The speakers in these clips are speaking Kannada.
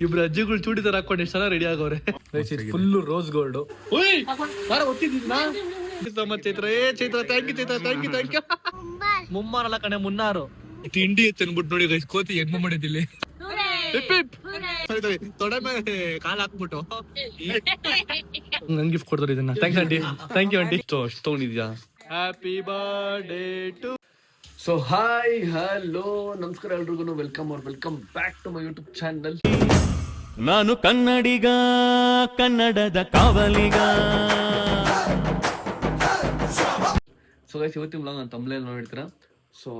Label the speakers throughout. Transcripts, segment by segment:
Speaker 1: ಇಬ್ರು ಅಜ್ಜಿಗಳು ಚೂಡಿ ತರ ಹಾಕೊಂಡು ಎಷ್ಟು ರೆಡಿ ಆಗವ್ರೆ. Full rose gold. Chaitra Chaitra thank you Chaitra thank you thank you. ಮುಮ್ಮಾರಲ್ಲ ಕಣೆ ಮುನ್ನಾರು. ತಿಂಡಿ ತಂದ್ಬಿಟ್ಟು ನೋಡಿ ಗೈಸ್ ಕೋತಿ ಹೆಂಗ್ ಮಾಡಿದಿಲ್ಲಿ. ತೊಡೆ ಮೇಲೆ ಕಾಲ್ ಹಾಕ್ಬಿಟ್ಟು ನನ್ ಗಿಫ್ಟ್ ಕೊಡ್ತಾರೆ ಇದನ್ನ. Thanks aunty. Thank you aunty. ಅಷ್ಟು ತಗೊಂಡಿದ್ಯಾ. Happy birthday to. So hi hello ನಮಸ್ಕಾರ ಎಲ್ರಿಗೂ. Welcome back to my YouTube channel.
Speaker 2: ನಾನು ಕನ್ನಡಿಗ, ಕನ್ನಡದ ಕಾವಲಿಗ.
Speaker 1: ಸೊ ಗೈಸ್ ಇವತ್ತಿನ ವ್ಲಾಗ್ ನಾನು ತಮ್ಮಲ್ಲಿ ನೋಡಿರ್ತೀರ. ಸೊ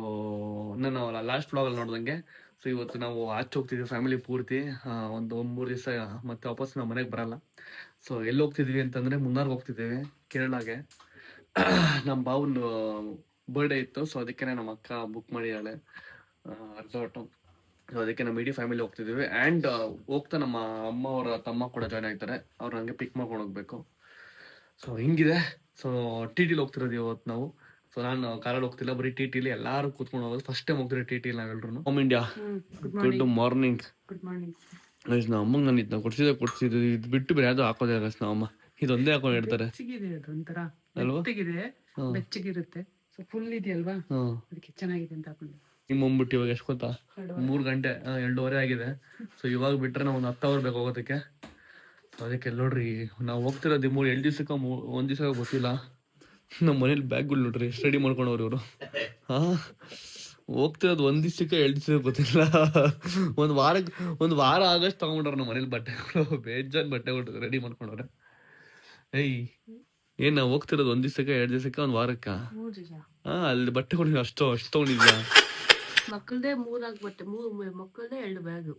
Speaker 1: ನಾನು ಲಾಸ್ಟ್ ವ್ಲಾಗಲ್ಲಿ ನೋಡ್ದಂಗೆ ಸೊ ಇವತ್ತು ನಾವು ಆಚೆ ಹೋಗ್ತಿದ್ವಿ ಫ್ಯಾಮಿಲಿ ಪೂರ್ತಿ. ಒಂದು 3 ದಿವಸ ಮತ್ತೆ ವಾಪಸ್ ನಾವು ಮನೆಗೆ ಬರಲ್ಲ. ಸೊ ಎಲ್ಲಿ ಹೋಗ್ತಿದ್ವಿ ಅಂತಂದರೆ ಮುನ್ನಾರ್ಗೆ ಹೋಗ್ತಿದ್ದೇವೆ, ಕೇರಳಾಗೆ. ನಮ್ಮ ಬಾವನ ಬರ್ಡೇ ಇತ್ತು. ಸೊ ಅದಕ್ಕೆ ನಮ್ಮ ಅಕ್ಕ ಬುಕ್ ಮಾಡಿದ್ದಾಳೆ ರೆಸಾರ್ಟು. ಸೊ ಅದಕ್ಕೆ ನಮ್ಮ ಇಡೀ ಫ್ಯಾಮಿಲಿ ಹೋಗ್ತಿದ್ದೀವಿ. ಆ್ಯಂಡ್ ಹೋಗ್ತಾ ನಮ್ಮ ಅಮ್ಮ ಅವರ ತಮ್ಮ ಕೂಡ ಜಾಯ್ನ್ ಆಗ್ತಾರೆ. ಅವ್ರು ಹಂಗೆ ಪಿಕ್ ಮಾಡ್ಕೊಂಡು ಹೋಗ್ಬೇಕು. ಸೊ ಹಿಂಗಿದೆ. ಸೊ ಟಿ ಟಿಲಿ ಹೋಗ್ತಿರೋದು ಇವತ್ತು ನಾವು. ಸೊ ನಾನು ಕಾರಲ್ಲಿ ಹೋಗ್ತಿಲ್ಲ, ಬರೀ ಟಿ ಟಿಲಿ ಎಲ್ಲರೂ ಕೂತ್ಕೊಂಡು ಹೋಗೋದು. ಫಸ್ಟ್ ಟೈಮ್ ಹೋಗ್ತಿರೋ ಟಿ ಟಿಲಿ ನಾವೆಲ್ಲರೂ. Home India good morning. ನಮ್ಮ ಅಮ್ಮಂಗೆ ನಾನು ಇದನ್ನ ಕೊಡ್ಸಿದ್ದು ಇದು ಬಿಟ್ಟು ಬೇರೆ ಯಾವ್ದು ಹಾಕೋದೇ ಆಗಸ್ ನಮ್ಮ ಅಮ್ಮ ಇದೊಂದೇ ಹಾಕೊಂಡು ಇಡ್ತಾರೆ ಅಲ್ವಾ.
Speaker 3: ಬೆಚ್ಚಗಿರುತ್ತೆ. ಸೊ ಫುಲ್ ಇದೆಯಲ್ವಾ, ಅದಕ್ಕೆ ಚೆನ್ನಾಗಿದೆ ಅಂತ ಹಾಕೊಂಡು.
Speaker 1: ನಿಮ್ಮ ಹೋಗ್ಬಿಟ್ಟು ಇವಾಗ ಎಷ್ಟು ಗೊತ್ತಾ, 3 ಗಂಟೆ 2:30 ಆಗಿದೆ. ಸೊ ಇವಾಗ ಬಿಟ್ರೆ ನಾವು ಒಂದು 10 ಅವರ್ ಬೇಕು ಹೋಗೋದಕ್ಕೆ. ಸೊ ಅದಕ್ಕೆ ನೋಡ್ರಿ ನಾವು ಹೋಗ್ತಿರೋದು 2 ದಿವ್ಸಕ್ಕೆ 1 ದಿವಸ ಗೊತ್ತಿಲ್ಲ. ನಮ್ಮ ಮನೇಲಿ ಬ್ಯಾಗ್ಗಳು ನೋಡ್ರಿ ಎಷ್ಟು ರೆಡಿ ಮಾಡ್ಕೊಂಡವ್ರು ಇವರು. ಹೋಗ್ತಿರೋದು 1 ದಿವ್ಸಕ್ಕೆ 2 ದಿವಸ ಗೊತ್ತಿಲ್ಲ. ಒಂದು ವಾರ ಆಗಷ್ಟು ತಗೊಂಡ್ರ ನಮ್ಮ ಮನೇಲಿ ಬಟ್ಟೆಗಳು, ಬೇಜಾನ್ ಬಟ್ಟೆಗಳು ರೆಡಿ ಮಾಡ್ಕೊಂಡವ್ರೆ. ಏನ್ ನಾವು ಹೋಗ್ತಿರೋದು 1 ದಿವ್ಸಕ್ಕೆ 2 ದಿವಸಕ್ಕೆ 1 ವಾರಕ್ಕ? ಅಲ್ಲಿ ಬಟ್ಟೆಗಳು ಅಷ್ಟು ತಗೊಂಡಿದ್ಯಾ?
Speaker 3: ಮಕ್ಕಳದೇ 3 ಬಟ್ಟೆ, 3 ಮಕ್ಕಳದೇ 2 ಬ್ಯಾಗ್.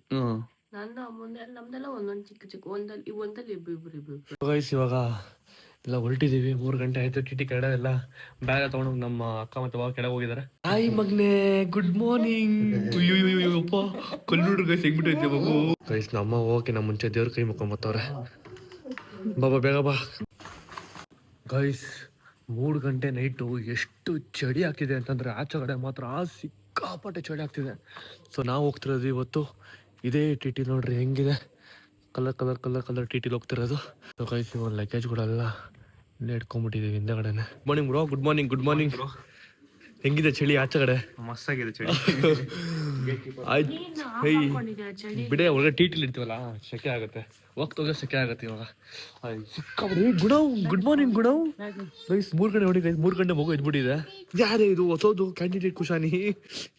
Speaker 3: ನನ್ನ ನಮ್ದೆಲ್ಲ ಒಂದೊಂದು ಚಿಕ್ಕ ಒಂದಲ್ಲಿ ಇಬ್ರು.
Speaker 1: ಇವಾಗ ಎಲ್ಲ ಹೊರಟಿದೀವಿ. 3 ಗಂಟೆ ಆಯ್ತು. ಟಿ ಕೆಳಗಡೆ ಎಲ್ಲ ಬ್ಯಾಗ್ ತಗೊಂಡು ನಮ್ಮ ಅಕ್ಕ ಮತ್ತೆ ಬಾವ ಕೆಳಗೆ ಹೋಗಿದ್ದಾರೆ. ಹಾಯ್ ಮಗ್ನೆ, ಗುಡ್ ಮಾರ್ನಿಂಗ್. ಅಯ್ಯೋ ಕಲ್ಲುಡ್ರು ಗೈಸ್ ಹೆಂಗ್ಬಿಟ್ಟೈತೆ ಮಗು. ಗೈಸ್ ನಮ್ಮ ಹೋಗಿ ನಮ್ಮ ಮುಂಚೆ ದೇವ್ರ ಕೈ ಮುಕ್ಕೊಂಬತ್ತವ್ರೆ. ಬಾಬಾ ಬೇಗ ಬಾ. ಗೈಸ್ 3 ಗಂಟೆ ನೈಟು ಎಷ್ಟು ಚಳಿ ಆಗ್ತಿದೆ ಅಂತಂದ್ರೆ ಆಚೆ ಕಡೆ ಮಾತ್ರ ಸಿಕ್ಕಾಪಟ್ಟೆ ಚಳಿ ಆಗ್ತಿದೆ. ಸೊ ನಾವು ಹೋಗ್ತಿರೋದು ಇವತ್ತು ಇದೇ ಟಿ ಟಿ. ನೋಡ್ರಿ ಹೆಂಗಿದೆ, ಕಲರ್ ಟಿ ಟಿಲಿ ಹೋಗ್ತಿರೋದು. ಸೊ ಗೈಸ್ ಇವಾಗ ಲಗೇಜ್ಗಳೆಲ್ಲ ಇಲ್ಲೇ ಇಟ್ಕೊಂಡ್ಬಿಟ್ಟಿದ್ದೀವಿ ಹಿಂದೆಗಡೆನೆ. Morning bro. Good morning. ಹೆಂಗಿದೆ ಚಳಿ ಆಚೆ ಕಡೆ?
Speaker 4: ಮಸ್ತಾಗಿದೆ ಚಳಿ.
Speaker 1: ಆಯ್ತು ಬಿಡೇ, ಒಳಗೆ ಟಿ ಟಿಲಿ ಇರ್ತೀವಲ್ಲ ಸೆಕೆ ಆಗುತ್ತೆ, ಹೋಗ್ತೋಗ ಸೆಕೆ ಆಗುತ್ತೆ. ಇವಾಗ ಗುಡ್ ಮಾರ್ನಿಂಗ್ ಗುಣವ್. ಗೈಸ್ 3 ಗಂಟೆ ನೋಡಿ ಗೈಸ್, 3 ಗಂಟೆ ಮಗು ಎದ್ಬಿಟ್ಟಿದೆ. ಯಾರೇ ಇದು ಹೊಸದು ಕ್ಯಾಂಡಿಡೇಟ್ ಕುಶಾನಿ,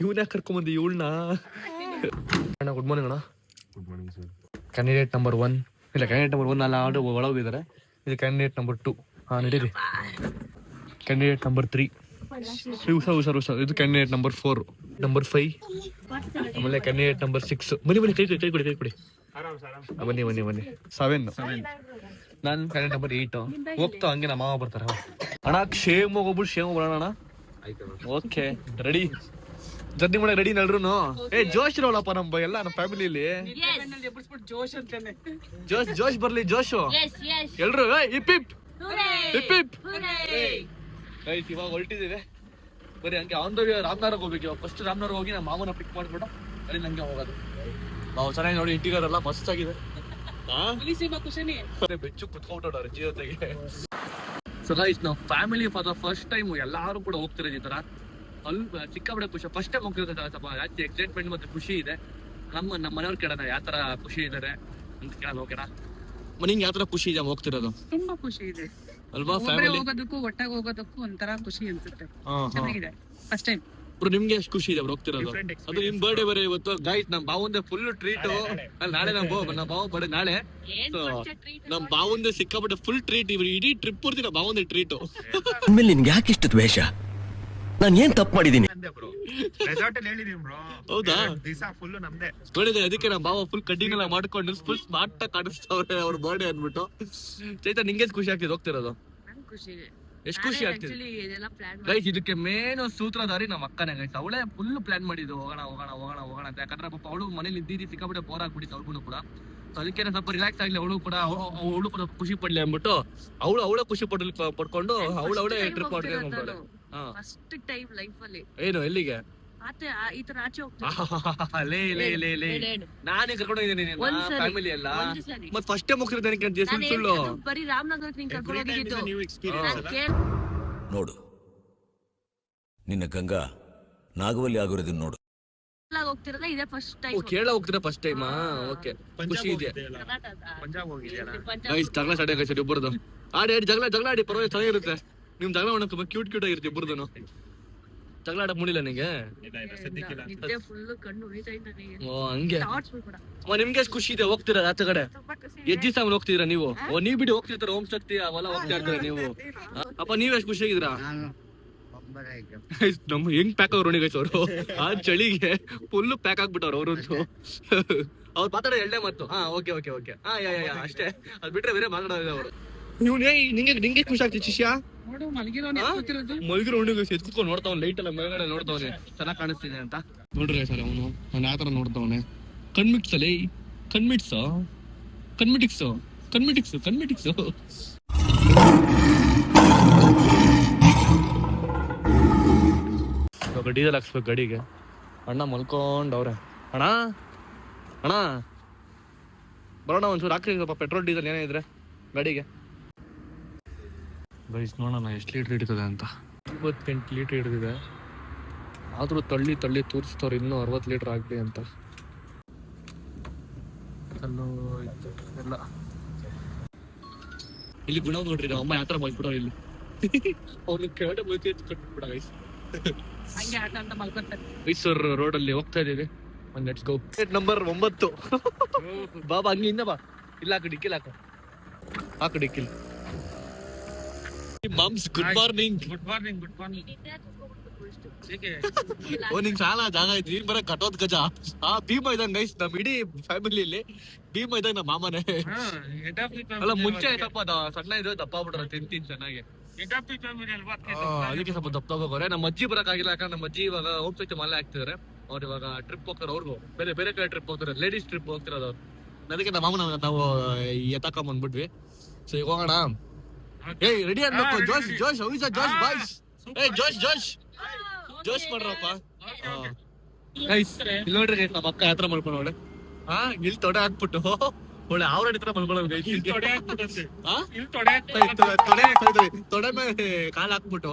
Speaker 1: ಇವನ್ಯಾಕೆ ಕರ್ಕೊಂಬಂದಿ ಇವಳನ್ನ? ಅಣ್ಣ ಗುಡ್ ಮಾರ್ನಿಂಗ್ ಅಣ್ಣ.
Speaker 4: Good morning sir.
Speaker 1: Candidate number 1 ಇಲ್ಲ, ಕ್ಯಾಂಡಿಡೇಟ್ ನಂಬರ್ 1 ಅಲ್ಲ, ಆರ್ಡರ್ ಒಳಗಿದ್ದಾರೆ. ಇದು ಕ್ಯಾಂಡಿಡೇಟ್ ನಂಬರ್ 2. ನಡೀರಿ. Candidate number 3. ಹುಷಾರ್. ಇದು ಕ್ಯಾಂಡಿಡೇಟ್ ನಂಬರ್ 4, ನಂಬರ್ 5, ಆಮೇಲೆ ಕ್ಯಾಂಡಿಡೇಟ್ ನಂಬರ್ 6. ಬನ್ನಿ ಕೈ ಕೊಡಿ. ಬನ್ನಿ 7. ನಾನು ಕ್ಯಾಂಡಿಡೇಟ್ ನಂಬರ್ 8. ಹೋಗ್ತಾ ಹಂಗೆ ನಮ್ಮ ಮಾವ ಬರ್ತಾರೆ. ಅಣ್ಣ ಕ್ಷೇಮ ಹೋಗ್ಬಿಟ್ಟು ಕ್ಷೇಮ ಬರೋಣ ಅಣ್ಣ. ಓಕೆ ರೆಡಿ, ಜರ್ನಿ ಮಾಡಕ್ ರೆಡಿ ಎಲ್ರು. ಜೋಶ್ ಇರೋಲ್ಲಪ್ಪ ನಮ್ಮ ಎಲ್ಲ ನಮ್ಮ ಫ್ಯಾಮಿಲಿಲಿ. ಜೋಶ್ ಬರ್ಲಿ, ಜೋಶು ಎಲ್ರು. ಹಿಪ್ ಇವಾಗ ಹೊರಟಿದ್ದೀವಿ. ಬರೀ ಹಂಗೆ ಆನ್ ದ ವೇ ರಾಮನಗರ ಹೋಗ್ಬೇಕು. ಇವಾಗ ಫಸ್ಟ್ ರಾಮನಗರ ಹೋಗಿ ನಮ್ಮ ಮಾಮನ ಪಿಕ್ ಮಾಡ್ಬಿಟ್ಟು ಅಲ್ಲಿ ನಂಗೆ ಹೋಗೋದು. ನಾವು ಚೆನ್ನಾಗಿ ನೋಡಿ ಇಂಟಿಗರ್ ಎಲ್ಲ ಮಸ್ತ್ ಆಗಿದೆ. ಬೆಚ್ಚು ಕುತ್ಕೊಂಡ್ಬಿಟ್ಟವ್ರೆ ಜೊತೆಗೆ. ಸೊ ಗೈಸ್ ನಾವು family for the first time ಎಲ್ಲಾರು ಕೂಡ ಹೋಗ್ತಿರೋದು ಈ ತರ. ಅಲ್ಲಿ ಸಿಕ್ಕಾಪಟ್ಟೆ ಖುಷಿ. ಫಸ್ಟ್ ಟೈಮ್ ಹೋಗ್ತಿರೋದು ಸ್ವಲ್ಪ ಜಾಸ್ತಿ ಎಕ್ಸೈಟ್ಮೆಂಟ್ ಮತ್ತೆ ಖುಷಿ ಇದೆ. ನಮ್ಮ ಮನೆಯವ್ರು ಕೇಳೋಣ ಯಾವ ತರ ಖುಷಿ ಇದ್ದಾರೆ ಅಂತ ಕೇಳೋಣ. ಓಕೆನಾ? ನಿಂಗೆ ಯಾವ ತರ ಖುಷಿ ಇದೆ ಹೋಗ್ತಿರೋದು?
Speaker 3: ತುಂಬಾ ಖುಷಿ ಇದೆ
Speaker 1: ಅಲ್ವಾ? ಫ್ಯಾಮಿಲಿ
Speaker 3: ಹೋಗೋದಕ್ಕೂ ಒಟ್ಟಾಗಿ ಹೋಗೋದಕ್ಕೂ ಒಂಥರ ಖುಷಿ ಅನ್ಸುತ್ತೆ. ಚೆನ್ನಾಗಿದೆ ಫಸ್ಟ್ ಟೈಮ್.
Speaker 1: ನಿಮ್ಗೆ ಎಷ್ಟು ಖುಷಿ ಇದೆ ಹೋಗ್ತಿರೋದು? ಅದು ನಿಮ್ ಬರ್ಡೇ ಬರೀ ಇವತ್ತು ಗೈಸ್. ನಮ್ ಬಾವಂದೆ ಫುಲ್ ಟ್ರೀಟ್. ನಾಳೆ ನಮ್ಮ ಬಾವ ಬರ್ಡೇ ನಾಳೆ. ನಮ್ ಬಾವಂದೆ ಸಿಕ್ಕಾಪಟ್ಟೆ ಫುಲ್ ಟ್ರೀಟ್. ಇಡೀ ಟ್ರಿಪ್ ಪೂರ್ತಿ ನಮ್ಮ ಬಾವಂದೆ ಟ್ರೀಟ್.
Speaker 2: ಆಮೇಲೆ ನಿನ್ಗೆ ಯಾಕೆ ಇಷ್ಟು ದ್ವೇಷ? ನಾನು ಏನ್ ತಪ್ಪು ಮಾಡಿದೀನಿ?
Speaker 1: ಹೌದಾ?
Speaker 4: ನೋಡಿದೆ
Speaker 1: ಅದಕ್ಕೆ ನಮ್ಮ ಬಾವ ಫುಲ್ ಕಡ್ಡಿಂಗ್ ಎಲ್ಲ ಮಾಡ್ಕೊಂಡು ಫುಲ್ ಸ್ಮಾರ್ಟ್ ಆಗಿ ಕಾಣಿಸ್ತವ್ರೆ ಅವ್ರ ಬರ್ಡೇ ಅಂದ್ಬಿಟ್ಟು. ಚೈತನ್ ನಿಂಗೆ ಖುಷಿ ಆಗ್ತಿದೆ ಹೋಗ್ತಿರೋದು? ಎಷ್ಟು ಖುಷಿ ಆಗ್ತಿದೆ ಗೈಸ್. ಇದಕ್ಕೆ ಮೇನ್ ಸೂತ್ರಧಾರಿ ನಮ್ಮ ಅಕ್ಕನೇ ಗೈಸ್. ಅವಳೇ ಫುಲ್ ಪ್ಲಾನ್ ಮಾಡಿದ್ದು ಹೋಗೋಣ ಅಂತ. ಯಾಕಂದ್ರೆ ಪಾಪ ಅವಳು ಮನೇಲಿ ಇದ್ದೀರಿ ಸಿಕ್ಕಾಪಟ್ಟೆ ಬೋರ್ ಆಗ್ಬಿಟ್ಟಿತ್ತು ಅವ್ರಿಗೂ ಕೂಡ. ಅದಕ್ಕೆ ಸ್ವಲ್ಪ ರಿಲ್ಯಾಕ್ಸ್ ಆಗ್ಲಿ ಅವಳು ಕೂಡ ಖುಷಿ ಪಡ್ಲಿ ಅಂದ್ಬಿಟ್ಟು ಅವಳೇ ಖುಷಿ ಪಡ್ಕೊಂಡು ಅವಳೇ ಟ್ರಿಪ್ ಮಾಡ್ಕೊಂಡು
Speaker 3: ಫಸ್ಟ್ ಟೈಮ್ ಲೈಫ್ ಅಲ್ಲಿ.
Speaker 1: ಏನು ಎಲ್ಲಿಗೆ?
Speaker 3: ಈ ತರ ಆಚೆ ಹೋಗ್ತಾರೆ.
Speaker 1: ಲೇ ಲೇ ಲೇ ಲೇ ನಾನೇ ಕರ್ಕೊಂಡು ಹೋಗಿದ್ದೀನಿ
Speaker 3: ಒಂದ್ಸರಿ.
Speaker 1: ಫ್ಯಾಮಿಲಿ ಎಲ್ಲ
Speaker 3: ಒಂದ್ ಸರಿ.
Speaker 1: ಮತ್ ಫಸ್ಟ್ ಟೈಮ್ ಹೋಗ್ತಿರೋದು ಏನಕ್ಕೆ ಸುಳ್ಳು ಸುಳ್ಳು
Speaker 3: ಬರೀ ರಾಮನಗರಕ್ಕೆ ನೀನ್ ಕರ್ಕೊಂಡು ಹೋಗಿದ್ದು.
Speaker 4: ನ್ಯೂ ಎಕ್ಸ್ಪೀರಿಯನ್ಸ್
Speaker 3: ನಾನ್
Speaker 4: ಅಲ್ಲ.
Speaker 2: ನೋಡು ನಿನ್ನ ಗಂಗಾ ನಾಗವಲ್ಲಿ ಆಗಿರೋದನ್ನ ನೋಡು.
Speaker 3: ಕೇರಳ ಹೋಗ್ತಿರಲ್ಲ ಇದೇ ಫಸ್ಟ್ ಟೈಮ್.
Speaker 1: ಕೇರಳ ಹೋಗ್ತೀರಾ ಫಸ್ಟ್ ಟೈಮ್ ಓಕೆ ಖುಷಿ ಇದೆ
Speaker 4: ಪಂಜಾಬ್ ಹೋಗಿದ್ಯಲ್ಲ.
Speaker 1: ಗೈಸ್ ಜಗಳ ಸ್ಟಾರ್ಟ್ ಆಗೈತೆ ಇಬ್ಬರದು ಆಡಿ ಜಗಳ ಆಡಿ ಪರವಾಗಿ ಚೆನ್ನಾಗಿರುತ್ತೆ ನಿಮ್ ಜಗಳ ಮಾಡಕ್ಕೆ ಕ್ಯೂಟ್ ಆಗಿರುತ್ತೆ ಇಬ್ಬರದು ಜಗಳ ಆಡಕ್ ಮುಡಿಲ್ಲ ನಿಂಗೆ
Speaker 4: ಸದ್ಯಕ್ಕಿಲ್ಲ.
Speaker 3: ನಿದ್ದೆ ಫುಲ್ ಕಣ್ಣು ಉರಿತಾ ಇದ್ದ ನನಗೆ.
Speaker 1: ಓ ಹಂಗೆ
Speaker 3: Thoughts ಕೂಡ.
Speaker 1: ನಿಮ್ಗೆ ಎಷ್ಟು ಖುಷಿ ಇದೆ ಹೋಗ್ತೀರಾ ಆಚೆ ಕಡೆ
Speaker 3: ತುಂಬಾ ಖುಷಿ ಇದೆ.
Speaker 1: ಎಷ್ಟ್ ದಿವಸ ಹೋಗ್ತಿದ್ರ ನೀವು ನೀವ್ ಬಿಡಿ ಹೋಗ್ತಿರ್ತಾರ ಓಂ ಶಕ್ತಿ ಅವೆಲ್ಲ ಹೋಗ್ತಾ ಇರ್ತಾರೆ ನೀವು ಅಪ್ಪ ನೀವ್ ಎಷ್ಟು ಖುಷಿಯಾಗಿದ್ದೀರಾ ನಮ್ ಹೆಂಗ್ ಪ್ಯಾಕ್ ಅವ್ರು ಗೈಸ್ ಅವರು ಆ ಚಳಿಗೆ ಫುಲ್ ಪ್ಯಾಕ್ ಆಗ್ಬಿಟ್ಟವ್ರು ಅವ್ರಂತೂ ಅವ್ರು ಮಾತಾಡೋ ಎರಡೇ ಮತ್ತು ಓಕೆ ಓಕೆ ಓಕೆ ಯಾ ಅಷ್ಟೇ ಅದ್ ಬಿಟ್ರೆ ಬೇರೆ ಮಾತಾಡೋದಿಲ್ಲ ಅವರು ನಿಂಗೆ ಖುಷಿ ಆಗ್ತಿ ಶಿಷ್ಯ ಮಲ್ಗಿರೋ ಹುಡುಗ ಎತ್ಕೊಂಡು ನೋಡ್ತಾವ್ ಲೈಟ್ ಎಲ್ಲ ಮೇಲ್ಗಡೆ ನೋಡ್ತಾವನೆ ಚೆನ್ನಾಗ್ ಕಾಣಿಸ್ತಿದೆ ಅಂತ ನೋಡ್ರಿ ಸರ್ ಅವನು ನಾನು ಯಾವ ತರ ನೋಡ್ತಾವನೆ ಕಣ್ಮಿಟ್ಸಲೇ ಕಣ್ಮಿಟಿಕ್ಸು ಇವಾಗ ಡೀಸೆಲ್ ಹಾಕ್ಸ್ಬೇಕು ಗಾಡಿಗೆ ಅಣ್ಣ ಮಲ್ಕೊಂಡವ್ರೆ ಅಣ್ಣ ಬರೋಣ ಒಂಚೂರು ಹಾಕ್ರಿ ಸ್ವಲ್ಪ ಪೆಟ್ರೋಲ್ ಡೀಸೆಲ್ ಏನೇ ಇದ್ರೆ ಗಾಡಿಗೆ ಗೈಸ್ ನೋಡೋಣ ಎಷ್ಟು ಲೀಟ್ರ್ ಹಿಡಿತದೆ ಅಂತ 28 ಲೀಟ್ರ್ ಹಿಡಿದಿದೆ ಆದ್ರೂ ತಳ್ಳಿ ತೋರಿಸ್ತವ್ರು ಇನ್ನೂ 60 ಲೀಟ್ರ್ ಆಗಲಿ ಅಂತ ಕಲ್ಲು ಎಲ್ಲ ಇಲ್ಲಿ ಗುಣ ನೋಡ್ರಿ ನಮ್ಮ ಅಮ್ಮ ಯಾವ ಥರ ಮಲ್ಬಿಡೋರು ಇಲ್ಲಿ ಅವ್ನು ಕೆಳಗಡೆ ಮಲ್ಕಿ ಕಟ್ಬಿಡ ಗೈಸ್
Speaker 3: ಹಂಗೆ ಆಟ ಅಂತ ಮಲ್ಕೊತಾರೆ.
Speaker 1: ಮೈಸೂರು ರೋಡಲ್ಲಿ ಹೋಗ್ತಾ ಇದೀವಿ ಒಂದು ಲೆಟ್ಸ್ ಗೋ ನಂಬರ್ 9 ಬಾಬಾ ಹಂಗಿಂದ ಬಾ ಇಲ್ಲ ಹಾಕು ಡಿಕ್ಕಿಲ್ ಹಾಕು ಡಿಕ್ಕಿಲ್ ಮಮ್ಸ್ ಗುಡ್ ಮಾರ್ನಿಂಗ್ ಓ ನಿಂಗ್ ಸಾಲ ಜಾಗ ಐತಿ ನೀನ್ ಬರ ಕಟ್ಟೋದ್ ಗಜ ಭೀಮ ಇದಂಗ್ ಗೈಸ್ ನಮ್ ಇಡೀ ಫ್ಯಾಮಿಲಿಯಲ್ಲಿ ಭೀಮ ಇದಂಗ್ ನಮ್ಮ ಮಾಮನೆ ಅಲ್ಲ ಮುಂಚೆ ಸ್ವಲ್ಪ ಸಣ್ಣ ಇದ್ರೆ ದಪ್ಪ ಆಗ್ಬಿಟ್ರ ತಿಂತೀನಿ ಚೆನ್ನಾಗಿ ಅದಕ್ಕೆ ಸ್ವಲ್ಪ ದಪ್ಪ ತಗೋರೆ ನಮ್ಮ ಅಜ್ಜಿ ಬರಕ್ ಆಗಿಲ್ಲ ಯಾಕಂದ್ರೆ ನಮ್ಮ ಅಜ್ಜಿ ಇವಾಗ ಹೋಗ್ತೈತೆ ಮಲೆ ಆಗ್ತಿದಾರೆ ಅವ್ರು ಇವಾಗ ಟ್ರಿಪ್ ಹೋಗ್ತಾರೆ ಅವ್ರಿಗೂ ಬೇರೆ ಕಡೆ ಟ್ರಿಪ್ ಹೋಗ್ತಾರೆ ಲೇಡೀಸ್ ಟ್ರಿಪ್ ಹೋಗ್ತಿರೋದು ಅವ್ರು ಅದಕ್ಕೆ ನಮ್ಮ ಮಾಮನ ನಾವು ಎತ್ತಾಕೊಂಡ್ ಬಂದ್ಬಿಟ್ವಿ ಸೊ ಈಗ ಹೋಗೋಣ ಏಯ್ ರೆಡಿ ಅನ್ಬೇಕು ಜೋಶ್ ಅವಿಸ ಜೋಶ್ ಬಾಯ್ಸ್ ಏಯ್ ಜೋಶ್ ಮಾಡ್ರಪ್ಪ ಗೈಸ್ ಇಲ್ಲಿ ನೋಡ್ರಿ ಗೈಸ್ ನಮ್ಮ ಅಕ್ಕ ಯಾತ್ರ ಮಾಡ್ಕೊಂಡವಳೆ ಇಲ್ಲಿ ತೊಡೆ ಹಾಕ್ಬಿಟ್ಟು ಒಳ್ಳೆ ಅವ್ರ ಹತ್ರ ಮಲ್ಕೊಳ್ಳೋದು ಗೈಸ್ ತೊಡೆ ಮೇಲೆ ಕಾಲ್ ಹಾಕ್ಬಿಟ್ಟು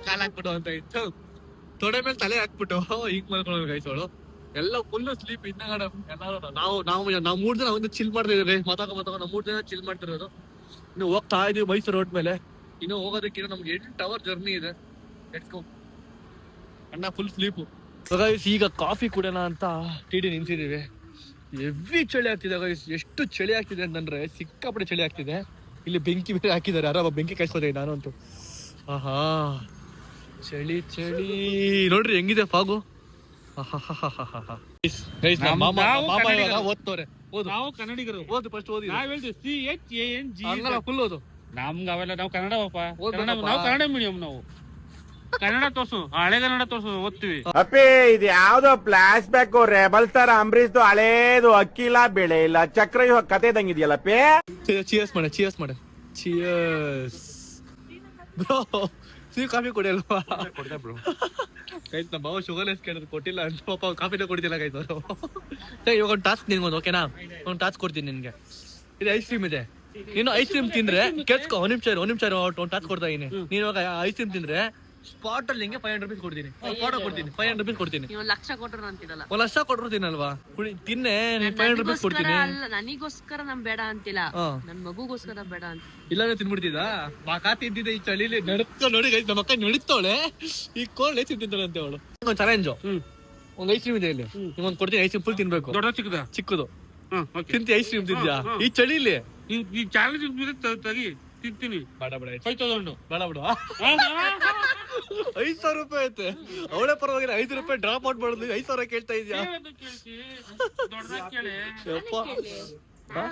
Speaker 1: ಕಾಲ್ ಹಾಕ್ಬಿಟ್ಟು ಅಂತ ಇತ್ತು ತೊಡೆ ಮೇಲೆ ತಲೆ ಹಾಕ್ಬಿಟ್ಟು ಈಗ ಮಲ್ಕೊಳ್ಳೋದು ಗೈಸ್ ಅವಳು ಎಲ್ಲ ಫುಲ್ ಸ್ಲೀಪ್ ಹಿಂದಗಡೆ ಎಲ್ಲಾರು ನಾವು 3 ದಿನ ಒಂದು ಚಿಲ್ ಮಾಡ್ತಾ ಇದ್ರಿ ಮಾತಾಡ್ಕೊಂಡು ನಾವು 3 ದಿನ ಚಿಲ್ ಮಾಡ್ತಿರೋದು ಇನ್ನು ಹೋಗ್ತಾ ಇದೀವಿ ಮೈಸೂರು ರೋಡ್ ಮೇಲೆ ಇನ್ನು ಹೋಗೋದಕ್ಕೆ ನಮ್ಗೆ 8 ಅವರ್ ಜರ್ನಿ ಇದೆ ಅಣ್ಣ ಫುಲ್ ಸ್ಲೀಪು ಈಗ ಕಾಫಿ ಕುಡಿಯೋಣ ಅಂತ ಟಿ ನಿಲ್ಸಿದೀವಿ ಹೆವಿ ಚಳಿ ಆಗ್ತಿದೆ ಗೈಸ್ ಎಷ್ಟು ಚಳಿ ಆಗ್ತಿದೆ ಅಂತಂದ್ರೆ ಸಿಕ್ಕಾಪಟ್ಟೆ ಚಳಿ ಆಗ್ತಿದೆ ಇಲ್ಲಿ ಬೆಂಕಿ ಬೇರೆ ಹಾಕಿದ್ದಾರೆ ಯಾರೋ ಬೆಂಕಿ ಕಾಯಿಸ್ಕೋದೆ ನಾನು ಅಂತೂ ಆಹಾ ಚಳಿ ನೋಡ್ರಿ ಹೆಂಗಿದೆ ಫಾಗು
Speaker 4: ನಾವು ಕನ್ನಡಿಗರು
Speaker 1: ಫುಲ್ ಓದು
Speaker 4: ನಮ್ಗೆ ಅವೆಲ್ಲ ನಾವು ಕನ್ನಡವಪ್ಪ ನಾವು ಕನ್ನಡ ಮೀಡಿಯಂ ನಾವು ಕನ್ನಡ ತೋರ್ಸು ಹಳೆಗನ್ನಡ ತೋರ್ಸು ಓದ್ತೀವಿ.
Speaker 5: ಅಪ್ಪಿ ಇದು ಯಾವ್ದೋ flash back rebel star Ambareesh ಹಳೇದು ಅಕ್ಕಿಲ್ಲ ಬೆಳೆ ಇಲ್ಲ ಚಕ್ರ ಇವಾಗ ಕತೆ ಇದಂಗಿದ್ಯಲ್ಲಪ್ಪಿ.
Speaker 1: ಚಿಯರ್ಸ್ ಮಾಡೆ ಚಿಯರ್ಸ್ ಬ್ರೋ. ನೀವು ಕಾಫಿ ಕುಡಿಯಲ್ವಾ? ಗೈಸ್ ನಮ್ಮ ಬಾವ ಶುಗರ್ಲೆಸ್ ಕೇಳಿದ್ರು ಕೊಟ್ಟಿಲ್ಲ ಅಂತ ಪಾಪ ಕಾಫಿನೇ ಕುಡಿದಿಲ್ಲ ಗೈಸ್ ಅವರು. ಇವಾಗ ಒಂದು ಟಾಸ್ಕ್ ನಿನ್ಗೊಂದು ಓಕೆನಾ? ಒಂದು ಟಾಸ್ಕ್ ಕೊಡ್ತೀನಿ ನಿನ್ಗೆ. ಇದು ಐಸ್ ಕ್ರೀಮ್ ಇದೆ, ನೀನು ಐಸ್ ಕ್ರೀಮ್ ತಿಂದ್ರೆ ಕೇಳ್ಸ್ಕೊ ಒಂದ್ ನಿಮಿಷ ಒಂದು ಟಾಸ್ಕ್ ಕೊಡ್ತಾ ಇದೀನಿ. ನೀನು ಇವಾಗ ಐಸ್ ಕ್ರೀಮ್ ತಿಂದ್ರೆ ಸ್ಪಾಟ್ ಅಲ್ಲಿ ನಿಂಗೆ 500 ರೂಪೀಸ್ ಕೊಡ್ತೀನಿ. 500 ರೂಪೀಸ್ ಕೊಡ್ತೀನಿ.
Speaker 3: 1,00,000 ಕೊಟ್ರು ಅಂತಿರಲ್ಲ,
Speaker 1: 1,00,000 ಕೊಟ್ಟಿರ್ತೀನಲ್ವಾ? ತಿನ್ನೆ 500 ರೂಪೀಸ್ ಕೊಡ್ತೀನಿ.
Speaker 3: ನನಗೋಸ್ಕರ ನಮ್ ಬೇಡ ಅಂತಿಲ್ಲ, ನನ್ ಮಗುಗೋಸ್ಕರ ಬೇಡ ಅಂತ.
Speaker 1: ಇಲ್ಲಾಂದ್ರೆ ತಿನ್ಬಿಡ್ತಿದ್ದ ಬಾಕಾ ತಿಂತಿದ್ದೆ ಈ ಚಳಿಲಿ ನಡುತ್ತ ನೋಡಿ ಗೈಸ್. ನಮ್ಮ ಅಕ್ಕ ನಡುತ್ತವಳೆ ಈ ಕೋಲ್ಡ್ ಐಸ್ ಕ್ರೀಮ್ ತಿಂತಾಳೆ ಅಂತ ಅವಳು. ಒಂದು ಚಾಲೆಂಜು, ಒಂದು ಐಸ್ ಕ್ರೀಮ್ ಇದೆ ಇಲ್ಲಿ, ನಿಮ್ಗೊಂದು ಕೊಡ್ತೀನಿ. ಐಸ್ ಕ್ರೀಮ್ ಫುಲ್ ತಿನ್ಬೇಕು.
Speaker 4: ದೊಡ್ಡ ಚಿಕ್ಕದು
Speaker 1: ತಿಂತಿ ಐಸ್ ಕ್ರೀಮ್ ತಿಂದ್ಯಾ ಈ ಚಳಿಲಿ?
Speaker 4: ಈ ಚಾಲೆಂಜ್ ತೆಗಿ ತಿಂತೀನಿ.
Speaker 1: ಬೇಡ ಬೇಡ
Speaker 4: 5,000
Speaker 1: ಬೇಡ ಬಿಡು. 5,000 ರೂಪಾಯಿ ಐತೆ. ಅವಳೇ ಪರವಾಗಿಲ್ಲ 5 ರೂಪಾಯಿ ಡ್ರಾಪ್ ಔಟ್ ಮಾಡಿದ್ಲು, 5,000 ಕೇಳ್ತಾ ಇದ್ಯಾ?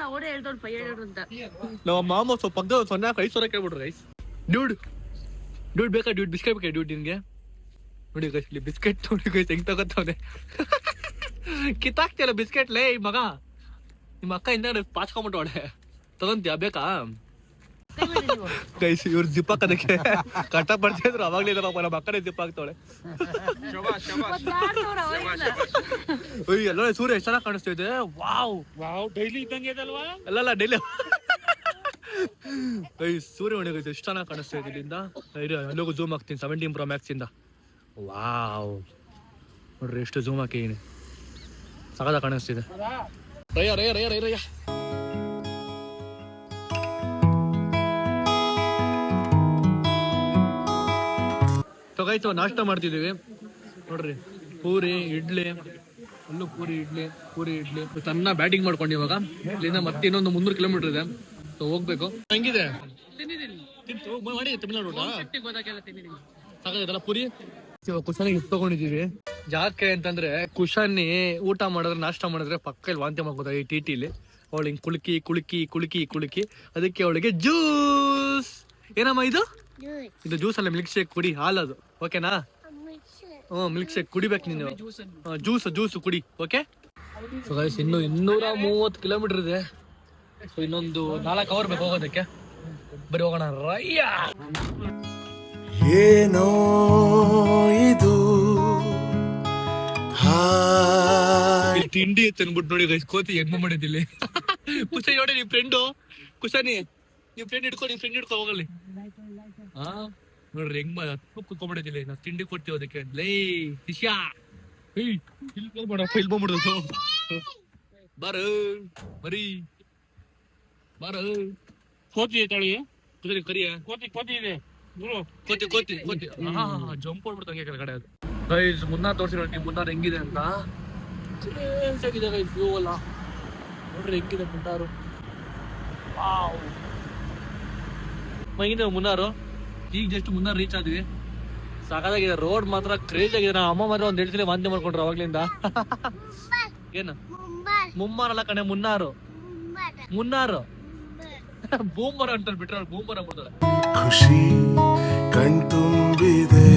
Speaker 3: ಅವರೇ ಹೇಳ್ದವ್ರು 500 ಅಂತ.
Speaker 1: ನಮ್ಮ ಮಾಮ ಸ್ವಲ್ಪ ಪಕ್ಕದ 5,000 ಕೇಳ್ಬಿಟ್ರು ಗೈಸ್. ಡ್ಯೂಡ್ ಬೇಕಾ? ಡ್ಯೂಡ್ ಬಿಸ್ಕೆಟ್ ಬೇಕಾ? ಡ್ಯೂಡ್ ನಿನ್ಗೆ ನೋಡಿ ಗೈಸ್, ಇಲ್ಲಿ ಬಿಸ್ಕೆಟ್ ನೋಡಿ ಗೈಸ್ ಹೆಂಗ್ ತಗೋತಾವನೆ. ಕಿತ್ತಾಕ್ತಿಯಲ್ಲ ಬಿಸ್ಕೆಟ್ ಲೇ ಈ ಮಗ. ನಿಮ್ಮ ಅಕ್ಕ ಹಿಂದೆ ಪಾಚ್ಕೊಂಬಿಟ್ಟವಳೆ, ತಗೊಂತೀಯ ಬೇಕಾ? ಗೈಸ್ ಇವ್ರು ಜಿಪ್ ಹಾಕೋದಕ್ಕೆ ಕಷ್ಟ ಪಡ್ತಿದ್ರು ಅವಾಗ್ಲೇ ಪಾಪ ನಮ್ಮ ಅಕ್ಕನೇ ಜಿಪ್ ಹಾಕ್ತಾಳೆ. ಎಲ್ಲ ಸೂರ್ಯ ಎಷ್ಟು ಚೆನ್ನಾಗಿ ಕಾಣಿಸ್ತಾ ಇದೆ. ವಾವ್
Speaker 4: ವಾವ್ ಡೈಲಿ ಇದ್ದಂಗೆ ಇದಲ್ವಾ?
Speaker 1: ಅಲ್ಲ ಡೈಲಿ ಸೂರ್ಯ ಹೊಣೆಗೈತೆ ಎಷ್ಟು ಚೆನ್ನಾಗಿ ಕಾಣಿಸ್ತಾ ಇದೆ ಇಲ್ಲಿಂದ. ಅಲ್ಲೋಗು ಝೂಮ್ ಹಾಕ್ತೀನಿ 17 Pro Max ಇಂದ. ವಾವ್ ನೋಡ್ರಿ ಎಷ್ಟು ಝೂಮ್ ಹಾಕಿದ್ದೀನಿ, ಸಗದ ಕಾಣಿಸ್ತಿದೆ. ರಯ್ಯ ರಯ್ಯ ರಯ್ಯ ರಯ್ಯ ರಯ್ಯ ತೊಗಾಯ್ತು. ನಾಷ್ಟ ಮಾಡ್ತಿದ್ದೀವಿ ನೋಡ್ರಿ, ಪೂರಿ ಇಡ್ಲಿ, ಅಲ್ಲೂ ಪೂರಿ ಇಡ್ಲಿ ತನ್ನ ಬ್ಯಾಟಿಂಗ್ ಮಾಡ್ಕೊಂಡು ಇವಾಗ ಇಲ್ಲಿಂದ ಮತ್ತೆ ಇನ್ನೊಂದು 300 ಕಿಲೋಮೀಟರ್ ಇದೆ. ಸೊ ಹೋಗ್ಬೇಕು. ಹಂಗಿದೆ ಮಾಡಿ ತಮಿಳ್ನಾಡು ಸಾಕಾಗತ್ತಲ್ಲ ಪೂರಿ. ಇವಾಗ ಕುಶಾನಿಗೆ ತಗೊಂಡಿದ್ದೀವಿ. ಜಾಕೆ ಅಂತಂದ್ರೆ ಕುಶಾನಿ ಊಟ ಮಾಡಿದ್ರೆ ನಾಷ್ಟ ಮಾಡಿದ್ರೆ ಪಕ್ಕ ಇಲ್ಲಿ ವಾಂತಿ ಮಾಡ್ಕೋತಾರೆ ಈ ಟಿಟಿಲಿ. ಅವಳು ಹಿಂಗ್ ಕುಳುಕಿ ಅದಕ್ಕೆ ಅವಳಿಗೆ ಜ್ಯೂಸ್. ಏನಮ್ಮ ಇದು ಜ್ಯೂಸ್ ಅಲ್ಲ, ಮಿಲ್ಕ್ ಶೇಕ್ ಕುಡಿ, ಹಾಲದು. ಓಕೆನಾ? ಮಿಲ್ಕ್ ಶೇಕ್ ಕುಡಿಬೇಕು ನೀನು. ಜ್ಯೂಸ್ ಕುಡಿ. ಓಕೆ. ಸೊ ಗೈಸ್ ಇನ್ನು 230 ಕಿಲೋಮೀಟರ್ ಇದೆ. ಸೊ ಇನ್ನೊಂದು 4 ಅವರ್ ಬೇಕು ಹೋಗೋದಕ್ಕೆ. ಬರೀ ಹೋಗೋಣ ರಯ್ಯ.
Speaker 6: ಏನೋ ಇದು
Speaker 1: ತಿಂಡಿ ತಂದ್ಬಿಟ್ಟು ನೋಡಿ ಗೈಸ್, ಕೋತಿ ಹೆಂಗ್ ಮಾಡಿದಿಲ್ಲಿ. ಕುಶಾನಿ ನೋಡಿ ನಿಮ್ ಫ್ರೆಂಡು, ಕುಶಾನಿ ನಿಮ್ ಫ್ರೆಂಡ್ ಹಿಡ್ಕೊ ಹೋಗಲ್ಲಿ. ಹಾ ನೋಡ್ರಿ ಹೆಂಗ್ ಕುತ್ಕೊಂಡ್ಬಿಟ್ಟಿದ್ದಿಲ್ಲ. ನಾವು ತಿಂಡಿ ಕೊಡ್ತೀವಿ ಅದಕ್ಕೆ. ಲೈ ಶಿಷ್ಯಾ ಇಲ್ಲಿ ಬಂದ್ಬಿಡ್ದು. ಬಾರು ಮರಿ ಬಾರು.
Speaker 4: ಕೋತಿ ತಳಿ
Speaker 1: ಕುದುರೆ ಕರಿಯ
Speaker 4: ಕೋತಿ ಇದೆ.
Speaker 1: ಕೋತಿ ಜಂಪ್ ಮಾಡ್ಬಿಡ್ತಂಗೆ ಕೆಳಗಡೆ. ಅದು ಗೈಸ್ ಮುನ್ನಾರ್ ತೋರಿಸಿರೋ ನೀವು ಮುನ್ನಾರ್ ಹೆಂಗಿದೆ ಅಂತ. ಚೇಂಜ್ ಆಗಿದೆ ಗೈಸ್ ವ್ಯೂ ಅಲ್ಲ. ನೋಡ್ರಿ ಹೆಂಗಿದೆ ಮುನ್ನಾರು. ಹೆಂಗಿದೆ ಮುನ್ನಾರು. ಈಗ ಜಸ್ಟ್ ಮುನ್ನಾರ್ ರೀಚ್ ಆದ್ವಿ. ಸಾಕಾಗಿದೆ. ರೋಡ್ ಮಾತ್ರ ಕ್ರೇಜ್ ಆಗಿದೆ. ನಮ್ಮ ಅಮ್ಮ ಮಾತ್ರ ಒಂದ್ 2 ಸಲ ವಾಂತಿ ಮಾಡ್ಕೊಂಡ್ರು ಅವಾಗ್ಲಿಂದ. ಏನು ಮುಮ್ಮಾರ್ ಅಲ್ಲ ಕಣೆ, ಮುನ್ನಾರು. ಬೂಮರ್ ಅಂತಾರೆ ಬಿಟ್ರೆ ಅವ್ರು ಬೂಮರ್ ಆಗ್ಬಿಡ್ತಾರೆ.
Speaker 6: ಖುಷಿ ಕಣ್ತುಂಬಿದೆ.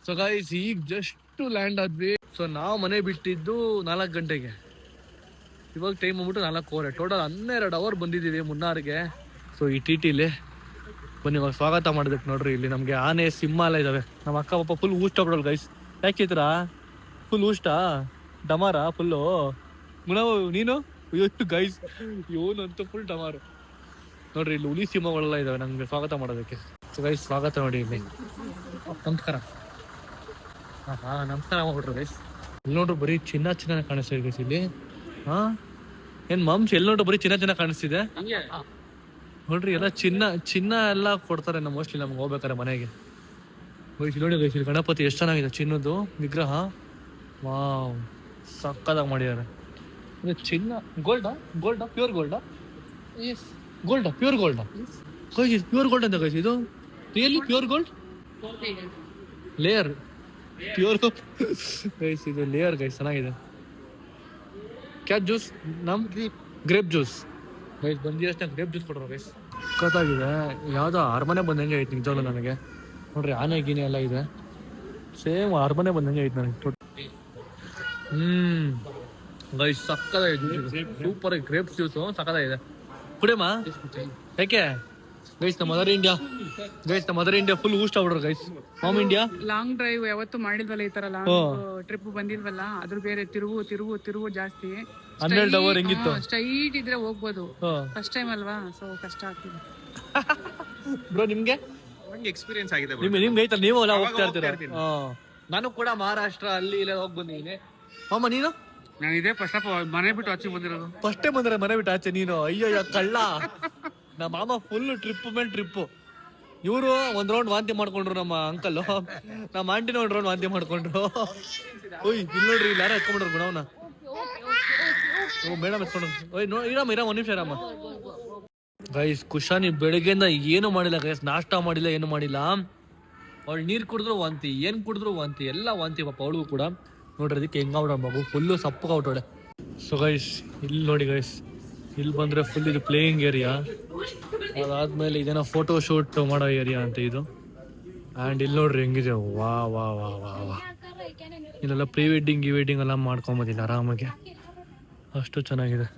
Speaker 1: ಸೊ ಗೈಸ್ ಈಗ ಜಸ್ಟ್ ಲ್ಯಾಂಡ್ ಆದ್ವಿ. ಸೊ ನಾವು ಮನೆ ಬಿಟ್ಟಿದ್ದು 4 ಗಂಟೆಗೆ. ಇವಾಗ ಟೈಮ್ ಬಂದ್ಬಿಟ್ಟು 4 ಅವರ್. ಟೋಟಲ್ 12 ಅವರ್ ಬಂದಿದ್ದೀವಿ ಮುನ್ನಾರ್ಗೆ. ಸೊ ಈ ಟಿಟಿಲಿ ಬನ್ನಿ ಇವಾಗ ಸ್ವಾಗತ ಮಾಡೋದಕ್ಕೆ. ನೋಡ್ರಿ ಇಲ್ಲಿ ನಮಗೆ ಆನೆ, ಸಿಂಹ ಎಲ್ಲ ಇದಾವೆ. ನಮ್ಮ ಅಕ್ಕ ಪಾಪ ಫುಲ್ ಊಷ್ಟ ಬಿಡೋಳು ಗೈಸ್. ಯಾಕಿದ್ರ ಫುಲ್ ಊಷ್ಟ ಡಮಾರ ಫುಲ್ಲು. ನೀನು ಇವತ್ತು ಗೈಸ್ ಇವನಂತೂ ಫುಲ್ ಡಮಾರು. ನೋಡ್ರಿ ಇಲ್ಲಿ ಹುಲಿ ಸಿಂಹಗಳೆಲ್ಲ ಇದಾವೆ ನಮ್ಗೆ ಸ್ವಾಗತ ಮಾಡೋದಕ್ಕೆ. ಸೊ ಗೈಸ್ ಸ್ವಾಗತ ನೋಡಿ ಇಲ್ಲಿ. ನಮಸ್ಕಾರ. ನಮಸ್ಕಾರ ಮಾಡ್ಬಿಟ್ರು ಗೈಸ್. ಇಲ್ಲಿ ನೋಡ್ರಿ ಬರೀ ಚಿನ್ನ ಕಾಣಿಸ್ತಾ ಇದೆ ಗೈಸ್ ಇಲ್ಲಿ. ಏನ್ ಮಾಂಸ ಎಲ್ಲಿ ನೋಡ್ರಿ ಬರೀ ಚಿನ್ನ ಕಾಣಿಸ್ತಿದೆ. ನೋಡ್ರಿ ಎಲ್ಲ ಚಿನ್ನ ಎಲ್ಲ ಕೊಡ್ತಾರೆ ನಮ್ಮ ಮೋಸ್ಟ್ಲಿ ನಮ್ಗೆ ಹೋಗ್ಬೇಕಾರೆ ಮನೆಗೆ. ನೋಡಿ ಗೈಸ್ ಇಲ್ಲಿ ಗಣಪತಿ ಎಷ್ಟು ಚೆನ್ನಾಗಿದೆ ಚಿನ್ನದ್ದು ವಿಗ್ರಹ. ವಾವ್ ಸಕ್ಕದಾಗಿ ಮಾಡಿದ್ದಾರೆ. ಚಿನ್ನ ಗೋಲ್ಡಾ ಪ್ಯೂರ್ ಗೋಲ್ಡಾ? ಎಸ್ ಗೋಲ್ಡಾ ಪ್ಯೂರ್ ಗೋಲ್ಡಾ ಗೈಸ್? ಪ್ಯೂರ್ ಗೋಲ್ಡ್ ಅಂತ ಗೈಸ್ ಇದು. Really pure gold layer pure guys. ಇದು ಲೇಯರ್ ಗೈಸ್ ಚೆನ್ನಾಗಿದೆ. ಕ್ಯಾ ಜ್ಯೂಸ್? ನಮ್ ಗ್ರೇಪ್ ಜ್ಯೂಸ್ ಗೈಸ್. ಬಂದಿರಷ್ಟ ಗ್ರೇಪ್ ಜ್ಯೂಸ್ ಕೊಡ್ರು ಗೈಸ್. ಸಕ್ಕತ್ತಾಗಿದೆ. ಯಾವ್ದೋ ಅರಮನೆ ಬಂದಂಗೆ ಐತಿ ನಿಜವಾಗ್ಲೂ ನನಗೆ. ನೋಡ್ರಿ ಆನೆ ಗೀನೆ ಎಲ್ಲ ಇದೆ. ಸೇಮ್ ಅರಮನೆ ಬಂದಂಗೆ ಐತಿ ನನಗೆ. ಗೈಸ್ ಸಕ್ಕದಾಗಿದೆ ಜ್ಯೂಸ್. ಸೂಪರ್ ಗ್ರೇಪ್ಸ್ ಜ್ಯೂಸ್ ಸಕ್ಕದಾಗಿದೆ. ಕುಡಿಯಮ್ಮ. ಯಾಕೆ ಗೈಸ್ ನಮ್ಮ ಮದರ್ ಇಂಡಿಯಾ ಫುಲ್ ಊಷ್ಟ ಆಗ್ಬಿಡ್ರು guys. Mom India
Speaker 7: long drive ಯಾವತ್ತು ಮಾಡಿದ್ವಲ್ಲ, ಈ ತರ ಲಾಂಗ್ ಟ್ರಿಪ್ ಬಂದಿದ್ವಲ್ಲ, ಅದ್ರ ಬೇರೆ ತಿರುವು ಜಾಸ್ತಿ.
Speaker 1: 12 ಅವರ್ ಹೆಂಗಿತ್ತು?
Speaker 7: ಸ್ಟ್ರೈಟ್ ಇದ್ರೆ ಹೋಗ್ಬೋದು. ಫಸ್ಟ್ ಟೈಮ್ ಅಲ್ವಾ, ಸೊ ಕಷ್ಟ ಆಗ್ತಿದೆ.
Speaker 1: ಬ್ರೋ ನಿಮ್ಗೆ
Speaker 8: ಎಕ್ಸ್ಪೀರಿಯನ್ಸ್ ಆಗಿದೆ.
Speaker 1: ನಿಮ್ಗೆ ಐತಲ್ಲ, ನೀವು ಎಲ್ಲ ಹೋಗ್ತಾ ಇರ್ತೀರ. ನಾನು ಕೂಡ ಮಹಾರಾಷ್ಟ್ರ ಅಲ್ಲಿ ಇಲ್ಲ ಹೋಗಿ ಬಂದಿದ್ದೀನಿ. ಮಾಮ ನೀನು?
Speaker 4: ನಾನು ಇದೇ ಫಸ್ಟ್ ಮನೆ ಬಿಟ್ಟು ಆಚೆ ಬಂದಿರೋದು.
Speaker 1: ಫಸ್ಟ್ ಟೈಮ್ ಬಂದ್ರೆ ಮನೆ ಬಿಟ್ಟು ಆಚೆ ನೀನು? ಅಯ್ಯೋ ಕಳ್ಳ. ನಮ್ಮ ಮಾಮ ಫುಲ್ ಟ್ರಿಪ್. ಇವರು ಒಂದ್ ರೌಂಡ್ ವಾಂತಿ ಮಾಡ್ಕೊಂಡ್ರು ನಮ್ಮ ಅಂಕಲ್. ನಮ್ಮ ಆಂಟಿನ ಒಂದ್ ರೌಂಡ್ ವಾಂತಿ ಮಾಡ್ಕೊಂಡ್ರು. ಓಯ್ ಇಲ್ಲಿ ನೋಡ್ರಿ ಇಲ್ಲಿ ಯಾರು ಎತ್ಕೊಂಡ್ರು ಗುಣವನ್ನ. ಮೇಡಮ್ ಎತ್ಕೊಂಡ್ರು. ಓಯ್ ಇರಮ್ಮ ಒಂದ್ ನಿಮಿಷ ಇರಮ್ಮ. ಗೈಸ್ ಕುಶಾನಿ ಬೆಳಗ್ಗೆಯಿಂದ ಏನು ಮಾಡಿಲ್ಲ ಗೈಸ್. ನಾಷ್ಟ ಮಾಡಿಲ್ಲ, ಏನು ಮಾಡಿಲ್ಲ. ಅವಳು ನೀರ್ ಕುಡಿದ್ರು ವಾಂತಿ, ಏನ್ ಕುಡಿದ್ರು ವಾಂತಿ, ಎಲ್ಲ ವಾಂತಿ ಪಾಪ ಅವಳಿಗೂ ಕೂಡ. ನೋಡ್ರಿ ಅದಕ್ಕೆ ಹೆಂಗಾವ್ರ ಮಗು ಫುಲ್ಲು ಸಪ್ಪಗಾವ್ಟೋಳೆ. ಸೊ ಗೈಸ್ ಇಲ್ಲಿ ನೋಡಿ ಗೈಸ್, ಇಲ್ಲಿ ಬಂದ್ರೆ ಫುಲ್ ಇದು ಪ್ಲೇಯಿಂಗ್ ಏರಿಯಾ. ಅದಾದ್ಮೇಲೆ ಇದೇನೋ ಫೋಟೋ ಶೂಟ್ ಮಾಡೋ ಏರಿಯಾ ಅಂತ ಇದು. ಆ್ಯಂಡ್ ಇಲ್ಲಿ ನೋಡ್ರಿ ಹೆಂಗಿದೆ. ವಾ ವಾ ವಾ ವಾ ವಾ. ಇಲ್ಲೆಲ್ಲ ಪ್ರೀ ವೆಡ್ಡಿಂಗ್ ಎಲ್ಲ ಮಾಡ್ಕೊಂಬೋದಿಲ್ಲ ಆರಾಮಾಗಿ. ಅಷ್ಟು ಚೆನ್ನಾಗಿದೆ.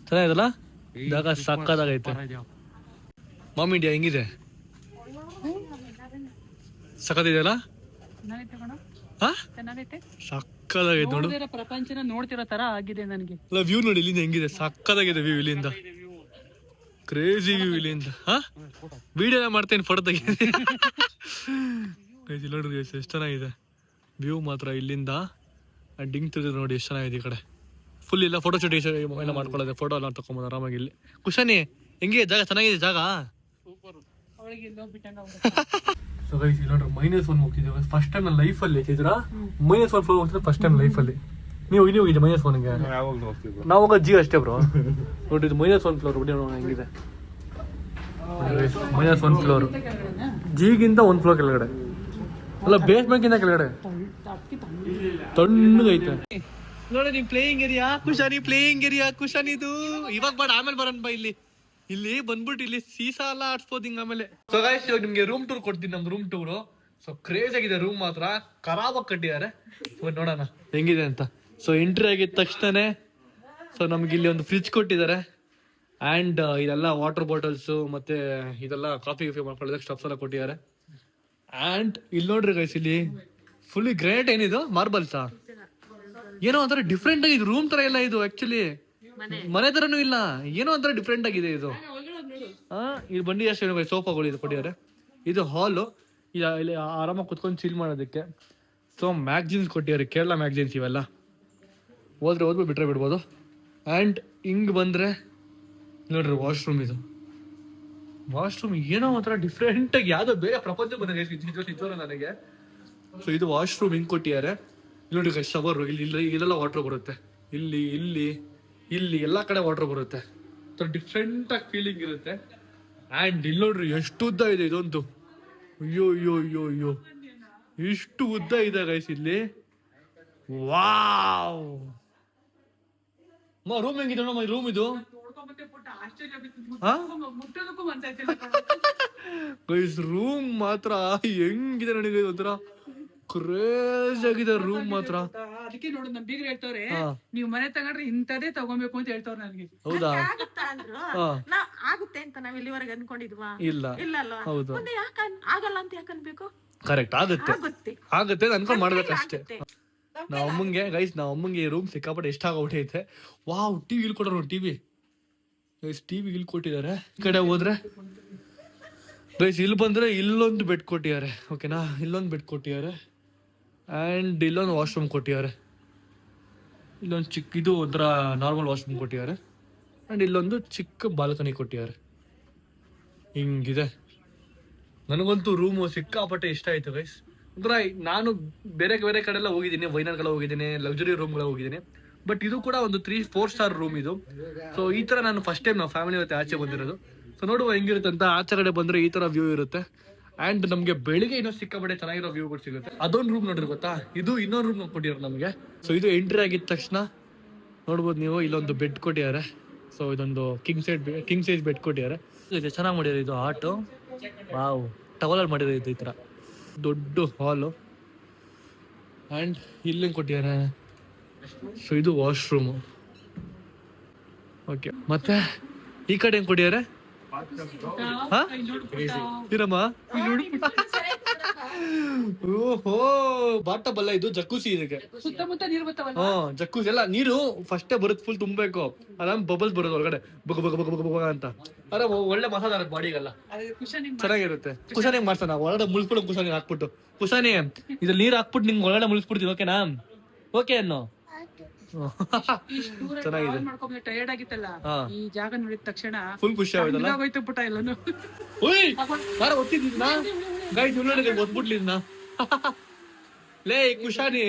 Speaker 1: ಚೆನ್ನಾಗಿದಲ್ಲ ಜಾಗ ಸಕ್ಕದಾಗೈತೆ. ಮಾಮ್ ಇಂಡಿಯಾ ಹೆಂಗಿದೆ? ಸಕ್ಕತ್ತಿದೆಯಲ್ಲ?
Speaker 7: ಚೆನ್ನಾಗೈತೆ ಕಣ,
Speaker 1: ಹಾ
Speaker 7: ಚೆನ್ನಾಗೈತೆ.
Speaker 1: ಸಕ್ಕದಾಗೈತೆ ನೋಡು.
Speaker 7: ನೋಡ್ದಿರೋ ಪ್ರಪಂಚನ ನೋಡ್ತಿರೋ ತರ ಆಗಿದೆ ನನಗೆ.
Speaker 1: ಅಲ್ಲ ವ್ಯೂ ನೋಡಿ ಇಲ್ಲಿಂದ ಹೆಂಗಿದೆ, ಸಕ್ಕದಾಗಿದೆ ವ್ಯೂ ಇಲ್ಲಿಂದ. ಕ್ರೇಜಿ ವ್ಯೂ ಇಲ್ಲಿಂದ. ಹಾ ವಿಡಿಯೋ ಮಾಡ್ತೇನೆ, ಫೋಟೋ ತೆಗಿತೀನಿ. ನೋಡ್ರಿ ಎಷ್ಟು ಚೆನ್ನಾಗಿದೆ ವ್ಯೂ ಮಾತ್ರ ಇಲ್ಲಿಂದ. ಡಿಂಗ್ ತಿರುಗಿದೆ ನೋಡಿ ಎಷ್ಟು ಚೆನ್ನಾಗಿದೆ ಈ ಕಡೆ. ಫುಲ್ ಇಲ್ಲ ಫೋಟೋ ಶೂಟ್ ಎಲ್ಲ ಮಾಡ್ಕೊಳ್ಳೋದೆ, ಫೋಟೋ ಎಲ್ಲ ತಗೊಂಬೋದು ಆರಾಮಾಗಿ ಇಲ್ಲಿ. ಕುಶಾನಿ ಹೆಂಗಿದೆ ಜಾಗ? ಚೆನ್ನಾಗಿದೆ ಜಾಗ.
Speaker 7: ಅವಳಿಗೆ
Speaker 1: ಸೊ ಗೈಸ್ ಇಲ್ಲಿ ನೋಡ್ರಿ -1 ಹೋಗ್ತಿದ್ದೇವೆ ಫಸ್ಟ್ ಟೈಮ್ ನನ್ನ ಲೈಫಲ್ಲಿ. ಚೈತ್ರ -1 ಫ್ಲೋರ್ ಹೋಗ್ತಿದ್ರೆ ಫಸ್ಟ್ ಟೈಮ್ ಲೈಫಲ್ಲಿ. ನೀವು ಹೋಗಿದ್ದೆ -1ಗೆ? ನಾವು ಹೋಗೋ ಜಿ ಅಷ್ಟೇ ಬ್ರೋ. ನೋಡಿ ಇದು -1 ಫ್ಲೋರ್ ಬಿಡಿ ನೋಡೋಣ ಹೆಂಗಿದೆ. -1 ಫ್ಲೋರ್ ಜಿಗಿಂತ 1 ಫ್ಲೋರ್ ಕೆಳಗಡೆ, ಅಲ್ಲ ಬೇಸ್ಮೆಂಟ್ಗಿಂತ ಕೆಳಗಡೆ ತಣ್ಣಗೈತೆ ನೋಡಿ. ನಿಮ್ ಪ್ಲೇಯಿಂಗ್ ಏರಿಯಾ ಕುಶಾನಿ, ಪ್ಲೇಯಿಂಗ್ ಏರಿಯಾ ಕುಶಾನಿದು. ಇವಾಗ ಬಾಡ ಆಮೇಲೆ ಬರೋಣ ಬಾ. ಇಲ್ಲಿ ಬಂದ್ಬಿಟ್ಟು ಇಲ್ಲಿ ಸೀಸಾ ಎಲ್ಲ ಆಡ್ಸ್ಬೋದು ಹಿಂಗ ಆಮೇಲೆ. ಸೊ ಗೈಸ್ ಇವಾಗ ನಿಮ್ಗೆ ರೂಮ್ ಟೂರ್ ಕೊಡ್ತೀನಿ, ನಮ್ದು ರೂಮ್ ಟೂರು. ಸೊ ಕ್ರೇಜ್ ಆಗಿದೆ ರೂಮ್ ಮಾತ್ರ, ಖರಾಬಾಗಿ ಕಟ್ಟಿದ್ದಾರೆ. ನೋಡೋಣ ಹೆಂಗಿದೆ ಅಂತ. ಸೊ ಎಂಟ್ರಿ ಆಗಿದ ತಕ್ಷಣನೇ ಸೊ ನಮ್ಗೆ ಇಲ್ಲಿ ಒಂದು ಫ್ರಿಜ್ ಕೊಟ್ಟಿದ್ದಾರೆ. ಆ್ಯಂಡ್ ಇದೆಲ್ಲ ವಾಟರ್ ಬಾಟಲ್ಸು ಮತ್ತೆ ಇದೆಲ್ಲ ಕಾಫಿ ಮಾಡ್ಕೊಳ್ಳೋದಕ್ಕೆ ಸ್ಟಫ್ಸ್ ಎಲ್ಲ ಕೊಟ್ಟಿದ್ದಾರೆ. ಆ್ಯಂಡ್ ಇಲ್ಲಿ ನೋಡ್ರಿ ಗೈಸ್ ಇಲ್ಲಿ ಫುಲ್ಲಿ ಗ್ರೇಟ್. ಏನಿದು ಮಾರ್ಬಲ್ಸಾ ಏನೋ ಒಂಥರ ಡಿಫ್ರೆಂಟ್ ಆಗಿದೆ ರೂಮ್ ತರ ಇಲ್ಲ ಇದು. ಆಕ್ಚುಲಿ ಮನೆ ತರನು ಇಲ್ಲ, ಏನೋ ಒಂಥರ ಡಿಫ್ರೆಂಟ್ ಆಗಿದೆ ಇದು. ಇದು ಬಂಡಿ ಅಷ್ಟೇ ಸೋಫಾಗಳು ಇದು ಕೊಟ್ಟಿದ್ದಾರೆ. ಇದು ಹಾಲು, ಇಲ್ಲಿ ಆರಾಮಾಗಿ ಕುತ್ಕೊಂಡು ಚಿಲ್ ಮಾಡೋದಕ್ಕೆ. ಸೊ ಮ್ಯಾಗ್ಝಿನ್ಸ್ ಕೊಟ್ಟಿದ್ದಾರೆ, ಕೇರಳ ಮ್ಯಾಗ್ಝಿನ್ಸ್ ಇವೆಲ್ಲ. ಓದ್ಬಿಟ್ಟು ಬಿಟ್ರೆ ಬಿಡ್ಬೋದು. ಆ್ಯಂಡ್ ಹಿಂಗೆ ಬಂದರೆ ನೋಡ್ರಿ ವಾಶ್ರೂಮ್. ಇದು ವಾಶ್ರೂಮ್ ಏನೋ ಒಂಥರ ಡಿಫ್ರೆಂಟಾಗಿ ಯಾವುದೋ ಬೇರೆ ಪ್ರಪಂಚ ಬಂದಿದೆ ನನಗೆ. ಸೊ ಇದು ವಾಶ್ರೂಮ್ ಹಿಂಗೆ ಕೊಟ್ಟಿದ್ದಾರೆ. ನೋಡಿ ಶವರು ಇಲ್ಲೆಲ್ಲ ವಾಟರ್ ಬರುತ್ತೆ, ಇಲ್ಲಿ ಎಲ್ಲ ಕಡೆ ವಾಟರ್ ಬರುತ್ತೆ. ಡಿಫ್ರೆಂಟ್ ಆಗಿ ಫೀಲಿಂಗ್ ಇರುತ್ತೆ. ಆ್ಯಂಡ್ ಇಲ್ಲಿ ನೋಡ್ರಿ ಎಷ್ಟು ಉದ್ದ ಇದೆ ಇದೊಂದು. ಅಯ್ಯೋ ಇಷ್ಟು ಉದ್ದ ಇದೆ ಗೈಸ್ ಇಲ್ಲಿ. ವಾವ್ ರೂಮ್ ಹೆಂಗಿದೆ ನಮ್ಮ ರೂಮ್ ಇದು. ಗೈಸ್ ರೂಮ್ ಮಾತ್ರ ಹೆಂಗಿದೆ ನೋಡಿ, ಒಂಥರ ಕ್ರೇಜ್ ಆಗಿದೆ ರೂಮ್ ಮಾತ್ರ.
Speaker 7: ಅದಕ್ಕೆ ನೋಡು ನಮ್ ಬೀಗ್ರು ಹೇಳ್ತವ್ರೆ, ನೀವ್ ಮನೆ ತಗೊಂಡ್ರೆ ಇಂಥದೇ ತಗೊಬೇಕು ಅಂತ ಹೇಳ್ತವ್ರೆ ನನಗೆ.
Speaker 1: ಹೌದಾ?
Speaker 3: ಆಗುತ್ತೆ ಅಂತ ನಾವ್ ಇಲ್ಲಿವರೆಗೆ ಅನ್ಕೊಂಡಿದ್ವಾ?
Speaker 1: ಇಲ್ಲ
Speaker 3: ಅಲ್ವಾ?
Speaker 1: ಹೌದು
Speaker 3: ಆಗಲ್ಲ ಅಂತ ಯಾಕೆ ಅನ್ಬೇಕು?
Speaker 1: ಕರೆಕ್ಟ್ ಆಗುತ್ತೆ ಅನ್ಕೊಂಡ್ ಮಾಡ್ಬೇಕಷ್ಟೇ. ನಾವ್ ಅಮ್ಮಂಗೆ ರೂಮ್ ಸಿಕ್ಕಾಪಟ್ಟೆ ಎಷ್ಟ ಆಗೋಗ್ಬಿಟ್ಟೈತೆ. ವಾವ್ ಟಿವಿ ಇಲ್ಲಿ ಕೊಡೋರು, ಟಿವಿ ಇಲ್ಲಿ ಕೊಟ್ಟಿದ್ದಾರೆ. ಈ ಕಡೆ ಹೋದ್ರೆ ಗೈಸ್ ಇಲ್ಲಿ ಬಂದ್ರೆ ಇಲ್ಲೊಂದು ಬೆಡ್ ಕೊಟ್ಟಿದ್ದಾರೆ. ಓಕೆನಾ, ಇಲ್ಲೊಂದು ಬೆಡ್ ಕೊಟ್ಟಿದ್ದಾರೆ. ಆ್ಯಂಡ್ ಇಲ್ಲೊಂದು ವಾಶ್ರೂಮ್ ಕೊಟ್ಟಿದ್ದಾರೆ. ಇಲ್ಲೊಂದು ಚಿಕ್ಕ ಇದು ಒಂಥರ ನಾರ್ಮಲ್ ವಾಶ್ರೂಮ್ ಕೊಟ್ಟಿದ್ದಾರೆ. ಆ್ಯಂಡ್ ಇಲ್ಲೊಂದು ಚಿಕ್ಕ ಬಾಲ್ಕನಿ ಕೊಟ್ಟಿದ್ದಾರೆ. ಹಿಂಗಿದೆ. ನನಗಂತೂ ರೂಮು ಸಿಕ್ಕಾಪಟ್ಟೆ ಇಷ್ಟ ಆಯ್ತು ಗೈಸ್. ಒಂಥರ ನಾನು ಬೇರೆ ಕಡೆ ಎಲ್ಲ ಹೋಗಿದ್ದೀನಿ, ವೈನಾಡ್ಗೆಲ್ಲ ಹೋಗಿದ್ದೀನಿ, ಲಕ್ಸುರಿ ರೂಮ್ಗಳ ಹೋಗಿದ್ದೀನಿ. ಬಟ್ ಇದು ಕೂಡ ಒಂದು 3-4 ಸ್ಟಾರ್ ರೂಮ್ ಇದು. ಸೊ ಈ ಥರ ನಾನು ಫಸ್ಟ್ ಟೈಮ್ ನಾವು ಫ್ಯಾಮಿಲಿ ಜೊತೆ ಆಚೆ ಬಂದಿರೋದು. ಸೊ ನೋಡುವ ಹೆಂಗಿರುತ್ತೆ ಅಂತ. ಆಚೆ ಕಡೆ ಬಂದರೆ ಈ ಥರ ವ್ಯೂ ಇರುತ್ತೆ. ಆ್ಯಂಡ್ ನಮಗೆ ಬೆಳಿಗ್ಗೆ ಇನ್ನೂ ಸಿಕ್ಕಾಪಟ್ಟೆ ಚೆನ್ನಾಗಿರೋ ವ್ಯೂಗಳು ಸಿಗುತ್ತೆ. ಅದೊಂದು ರೂಮ್ ನೋಡ್ರಿ ಗೊತ್ತಾ, ಇದು ಇನ್ನೊಂದು ರೂಮ್ ಕೊಟ್ಟಿದ್ದಾರೆ ನಮಗೆ. ಸೊ ಇದು ಎಂಟ್ರಿ ಆಗಿದ ತಕ್ಷಣ ನೋಡ್ಬೋದು ನೀವು, ಇಲ್ಲೊಂದು ಬೆಡ್ ಕೊಟ್ಟಿದ್ದಾರೆ. ಸೊ ಇದೊಂದು ಕಿಂಗ್ ಸೈಜ್ ಬೆಡ್ ಕೊಟ್ಟಿದ್ದಾರೆ. ಇದು ಚೆನ್ನಾಗಿ ಮಾಡಿದ್ದಾರೆ. ಇದು ಆಟು ವಾವ್ ಟವಲಲ್ಲಿ ಮಾಡಿದ್ದಾರೆ. ಇದು ಈ ಥರ ದೊಡ್ಡ ಹಾಲು. ಆ್ಯಂಡ್ ಇಲ್ಲಿ ಕೊಟ್ಟಿದ್ದಾರೆ. ಸೊ ಇದು ವಾಶ್ರೂಮು. ಓಕೆ, ಮತ್ತೆ ಈ ಕಡೆ ಹೆಂಗೆ ಕೊಟ್ಟಿದ್ದಾರೆ? ಇರಮ್ಮ ಓಹೋ ಬಾಟಬ್ ಅಲ್ಲ ಇದು, ಜಕ್ಕೂಸಿ. ಇದಕ್ಕೆ
Speaker 7: ಸುತ್ತಮುತ್ತ ನೀರು ಬರ್ತಾವಲ್ಲ.
Speaker 1: ಜಕ್ಕೂಸಿ ಎಲ್ಲ ನೀರು ಫಸ್ಟೇ ಬರುತ್ತೆ, ಫುಲ್ ತುಂಬಬೇಕು. ಆರಾಮ್ ಬಬಲ್ಸ್ ಬರೋದು ಒಳಗಡೆ ಬಗ ಅಂತ. ಅರೆ ಒಳ್ಳೆ ಮಸಾಲ ಬಾಡಿಗೆಲ್ಲ ಚೆನ್ನಾಗಿರುತ್ತೆ. ಕುಶಾನಿ ಮಾಡ್ತಾನ ಒಳಗಡೆ ಮುಳ್ಸ್ಬಿಡು. ಕುಶಾನಿ ಹಾಕ್ಬಿಟ್ಟು, ಕುಶಾನಿ ಇದ್ರಲ್ಲಿ ನೀರು ಹಾಕ್ಬಿಟ್ಟು ನಿಂಗೆ ಒಳಗಡೆ ಮುಳ್ಸ್ಬಿಡ್ತೀನಿ. ಓಕೆನಾ? ಓಕೆ ಅನ್ನೋ. ಚೆನ್ನಾಗಿದೆ.
Speaker 7: ಟಯರ್ಡ್ ಆಗಿತ್ತಲ್ಲ, ಈ ಜಾಗ ನೋಡಿದ ತಕ್ಷಣ
Speaker 1: ಫುಲ್ ಖುಷಿ ಆಗೋಯ್ತಲ್ಲ.
Speaker 7: ಆಗೋಯ್ತು ಪುಟ ಎಲ್ಲಾನು.
Speaker 1: ಓದ್ಬಿಡ್ಲಿದ್ನ ಲೇ ಕುಶಾನಿ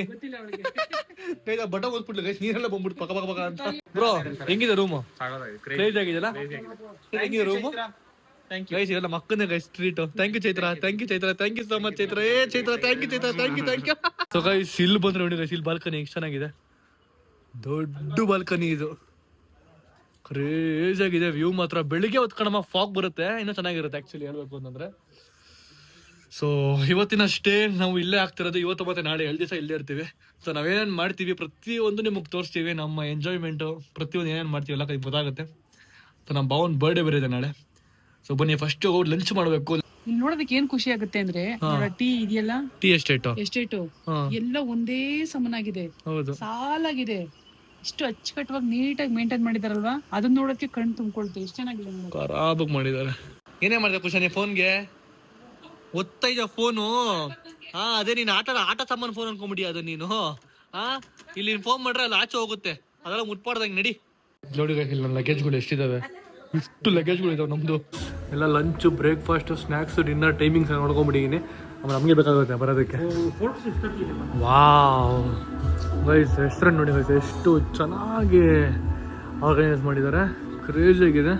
Speaker 1: ಬಟ ಓದ್ಬಿಡ್ಲಿ ಗೈಸ್. ನೀರೆಲ್ಲ ಬಂದ್ಬಿಟ್ಟು ಪಕ್ಕ ಅಂತ. ಬ್ರೋ ಹೆಂಗಿದೆ ರೂಮು? ಕ್ರೇಜ್ ಆಗಿದೆಲ್ಲ. ಹೆಂಗಿದೆ ರೂಮು ಗೈಸ್? ಇವೆಲ್ಲ ಮಕ್ಕನೇ guys treat. Thank you Chaitra, thank you so much Chaitra. Thank you. So guys ಇಲ್ಲಿ ಬಂದ್ರೆ ನೋಡಿ ಗೈಸ್, ಇಲ್ಲಿ ಬಾಲ್ಕನಿ ಎಷ್ಟು ಚೆನ್ನಾಗಿದೆ. ದೊಡ್ಡ ಬಾಲ್ಕನಿ ಇದು, ಕ್ರೇಜ್ ಆಗಿದೆ ವ್ಯೂ ಮಾತ್ರ. ಬೆಳಿಗ್ಗೆ ಹೊತ್ತು ಕಣಮ್ಮ ಫಾಗ್ ಬರುತ್ತೆ, ಇನ್ನೂ ಚೆನ್ನಾಗಿರುತ್ತೆ ಆಕ್ಚುಲಿ ಹೇಳ್ಬೇಕು ಅಂತಂದ್ರೆ. ಸೊ ಇವತ್ತಿನ ಸ್ಟೇ ನಾವು ಇಲ್ಲೇ ಆಗ್ತಿರೋದು. ಇವತ್ತು ಮತ್ತೆ ನಾಳೆ 2 ದಿವಸ ಇಲ್ಲೇ ಇರ್ತೀವಿ. ಸೊ ನಾವೇನೇನು ಮಾಡ್ತೀವಿ ಪ್ರತಿಯೊಂದು ನಿಮಗೆ ತೋರಿಸ್ತೀವಿ. ನಮ್ಮ ಎಂಜಾಯ್ಮೆಂಟು ಪ್ರತಿಯೊಂದು ಏನೇನು ಮಾಡ್ತೀವಿ ಎಲ್ಲ ಗೊತ್ತಾಗುತ್ತೆ. ಸೊ ನಮ್ಮ ಭಾವನ ಬರ್ಡೇ ಬೇರೆ ಇದೆ ನಾಳೆ. ಸೊ ಬನ್ನಿ ಫಸ್ಟ್ ಹೋಗಿ ಲಂಚ್ ಮಾಡಬೇಕು.
Speaker 7: ಇಲ್ಲಿ ನೋಡೋದಕ್ಕೆ ಏನ್ ಖುಷಿ ಆಗುತ್ತೆ ಅಂದ್ರೆ ಟೀ ಇದೆಯಲ್ಲ,
Speaker 1: ಟೀ ಎಸ್ಟೇಟು
Speaker 7: ಎಲ್ಲ ಒಂದೇ ಸಮನಾಗಿದೆ,
Speaker 1: ಹೌದು,
Speaker 7: ಸಾಲಾಗಿದೆ. ಇಷ್ಟು ಅಚ್ಚುಕಟ್ಟವಾಗಿ ನೀಟಾಗಿ ಮೇಂಟೈನ್ ಮಾಡಿದಾರಲ್ವಾ, ಅದನ್ನ ನೋಡೋಕೆ ಕಣ್ ತುಂಬಿಕೊಳ್ತೆ. ಎಷ್ಟು ಚೆನ್ನಾಗಿದೆ ನೋಡೋಕೆ.
Speaker 1: ಖರಾಬಾಗಿ ಮಾಡಿದ್ದಾರೆ. ಏನೇ ಮಾಡಿದೆ ಕುಶಾನಿ ಫೋನ್ಗೆ ಒತ್ತಾ ಇದೆಯಾ ಫೋನು? ಅದೇ ನೀನು ಆಟ ಸಾಮಾನು ಫೋನ್ ಅನ್ಕೊಂಬಿಡಿ ಅದು ನೀನು. ಇಲ್ಲಿ ಫೋನ್ ಮಾಡ್ರೆ ಅಲ್ಲಿ ಆಚೆ ಹೋಗುತ್ತೆ, ಅದೆಲ್ಲ ಮುಟ್ಪಾಡ್ದಂಗೆ ನಡಿ. ನೋಡಿ ಇಲ್ಲಿ ನನ್ನ ಲಗೇಜ್ಗಳು ಎಷ್ಟಿದಾವೆ, ಇಷ್ಟು ಲಗೇಜ್ಗಳು ಇದಾವೆ ನಮ್ಮದು. ಎಲ್ಲ lunch, breakfast, snacks, dinner timings ನೋಡ್ಕೊಂಬಿಟ್ಟಿದ್ದೀನಿ. ಆಮೇಲೆ ನಮಗೆ ಬೇಕಾಗುತ್ತೆ ಬರೋದಕ್ಕೆ. ವಾವ್ ಗೈಸ್, ರೆಸ್ಟೋರೆಂಟ್ ನೋಡಿ ಗೈಸ್, ಎಷ್ಟು ಚೆನ್ನಾಗಿ ಆರ್ಗನೈಸ್ ಮಾಡಿದ್ದಾರೆ, ಕ್ರೇಜಿ ಆಗಿದೆ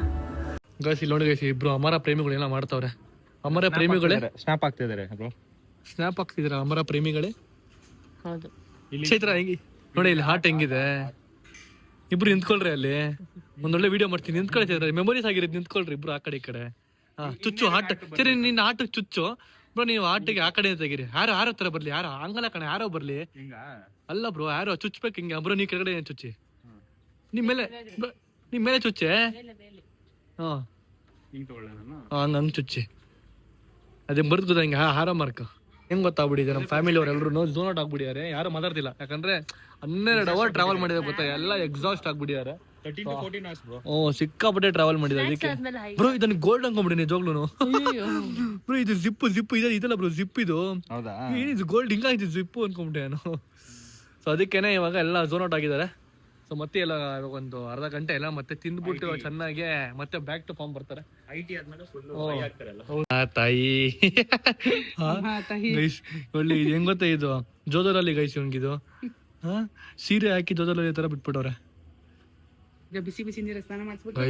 Speaker 1: ಗೈಸ್. ಇಲ್ಲಿ ನೋಡಿ ಗೈಸ್, ಇಬ್ರು ಅಮರ ಪ್ರೇಮಿಗಳು ಏನೋ ಮಾಡ್ತಾವ್ರೆ. ಅಮರ ಪ್ರೇಮಿಗಳೇ
Speaker 4: ಸ್ನಾಪ್ ಆಗ್ತಿದ್ದಾರೆ.
Speaker 1: ಸ್ನ್ಯಾಪ್ ಆಗ್ತಿದ್ದೀರಾ ಅಮರ ಪ್ರೇಮಿಗಳೇ?
Speaker 7: ಹೌದು.
Speaker 1: ಚೈತ್ರ ಹೆಂಗಿ ನೋಡಿ ಇಲ್ಲಿ ಹಾಟ್ ಹೆಂಗಿದೆ. ಇಬ್ರು ನಿಂತ್ಕೊಳ್ರಿ, ಅಲ್ಲಿ ಒಂದೊಳ್ಳೆ ವಿಡಿಯೋ ಮಾಡ್ತೀನಿ. ನಿಂತ್ಕೊಳ್ತಿದ್ರೆ ಮೆಮೊರೀಸ್ ಆಗಿರೋದು. ನಿಂತ್ಕೊಳ್ರಿ ಇಬ್ರು ಆ ಕಡೆ ಈ ಕಡೆ. ಚುಚ್ಚು ಹಾಟ್. ಸರಿ ನಿನ್ನ ಆಟಕ್ಕೆ ಚುಚ್ಚು ಬ್ರೋ, ನೀವು ಆಟಿಗೆ ಆ ಕಡೆ ತೆಗೀರಿ. ಯಾರೋ ಹತ್ರ ಬರ್ಲಿ, ಯಾರೋ ಹಂಗಲ್ಲ ಕಣ, ಯಾರೋ ಬರ್ಲಿ. ಅಲ್ಲ ಬ್ರೋ, ಯಾರೋ ಚುಚ್ಬೇಕು ಹಿಂಗೆ. ಬ್ರೋ ನೀ ಕೆಳಗಡೆ ಚುಚ್ಚಿ, ನಿಮ್ ಮೇಲೆ ಚುಚ್ಚೆ. ಹಂಗ ಚುಚ್ಚಿ, ಅದೇ ಬರ್ದು ಗೊತ್ತಾ ಹಿಂಗೆ ಹಾರ ಮಾರ್ಕ ಹೆಂಗ್ ಗೊತ್ತಾಗ್ಬಿಟ್ಟಿದೆ. ನಮ್ಮ ಫ್ಯಾಮಿಲಿ ಅವ್ರೆಲ್ಲರೂ ಝೋನ್ ಔಟ್ ಆಗ್ಬಿಟ್ಟಿದ್ದಾರೆ. ಯಾರು ಮಾತಾಡ್ತಿಲ್ಲ, ಯಾಕಂದ್ರೆ 12 ಅವರ್ ಟ್ರಾವೆಲ್ ಮಾಡಿದ್ರೆ ಗೊತ್ತಾ, ಎಲ್ಲ ಎಕ್ಸಾಸ್ಟ್ ಆಗ್ಬಿಟ್ಟಿದ್ದಾರೆ. ಸಿಕ್ಕಾಪಟ್ಟೆ ಟ್ರಾವೆಲ್ ಮಾಡಿದ್ದಾರೆ. ಅದಕ್ಕೆ ಬ್ರೋ ಇದನ್ನ ಗೋಲ್ಡ್ ಅನ್ಕೊಂಬಿಡಿ ನಿಜವಾಗ್ಲೂ. ಬ್ರೋ ಇದು ಜಿಪ್ ಇದಲ್ಲ ಬ್ರೋ, ಜಿಪ್ ಇದು ಏನಿದು ಗೋಲ್ಡ್ ಹಿಂಗಾಯ್ತು ಜಿಪ್ಪು ಅನ್ಕೊಂಬಿಟ್ಟೆ ನಾನು. ಸೊ ಅದಕ್ಕೇನೆ ಇವಾಗ ಎಲ್ಲ ಝೋನ್ ಔಟ್ ಆಗಿದ್ದಾರೆ. ಸೊ ಮತ್ತೆ ಎಲ್ಲ ಒಂದು ಅರ್ಧ ಗಂಟೆ ಎಲ್ಲ ಮತ್ತೆ ತಿಂದ್ಬಿಟ್ಟು ಚೆನ್ನಾಗಿ ಮತ್ತೆ ಬ್ಯಾಕ್ ಟು ಫಾರ್ಮ್ ಬರ್ತಾರೆ. ತಾಯಿ ಒಳ್ಳೆ ಇದು ಹೆಂಗ್ ಗೊತ್ತಾ, ಇದು ಜೋದರಲ್ಲಿ ಗೈಸ್ ಇವ್ನಿಗಿದು ಸೀರೆ ಹಾಕಿ ಜೋದರಲ್ಲಿ ತರ ಬಿಟ್ಬಿಟ್ಟವ್ರೆ.
Speaker 7: ಬಿಸಿ ಬಿಸಿ ನೀರ ಸ್ನಾನ ಮಾಡಿಸ್ಬಿಟ್ಟು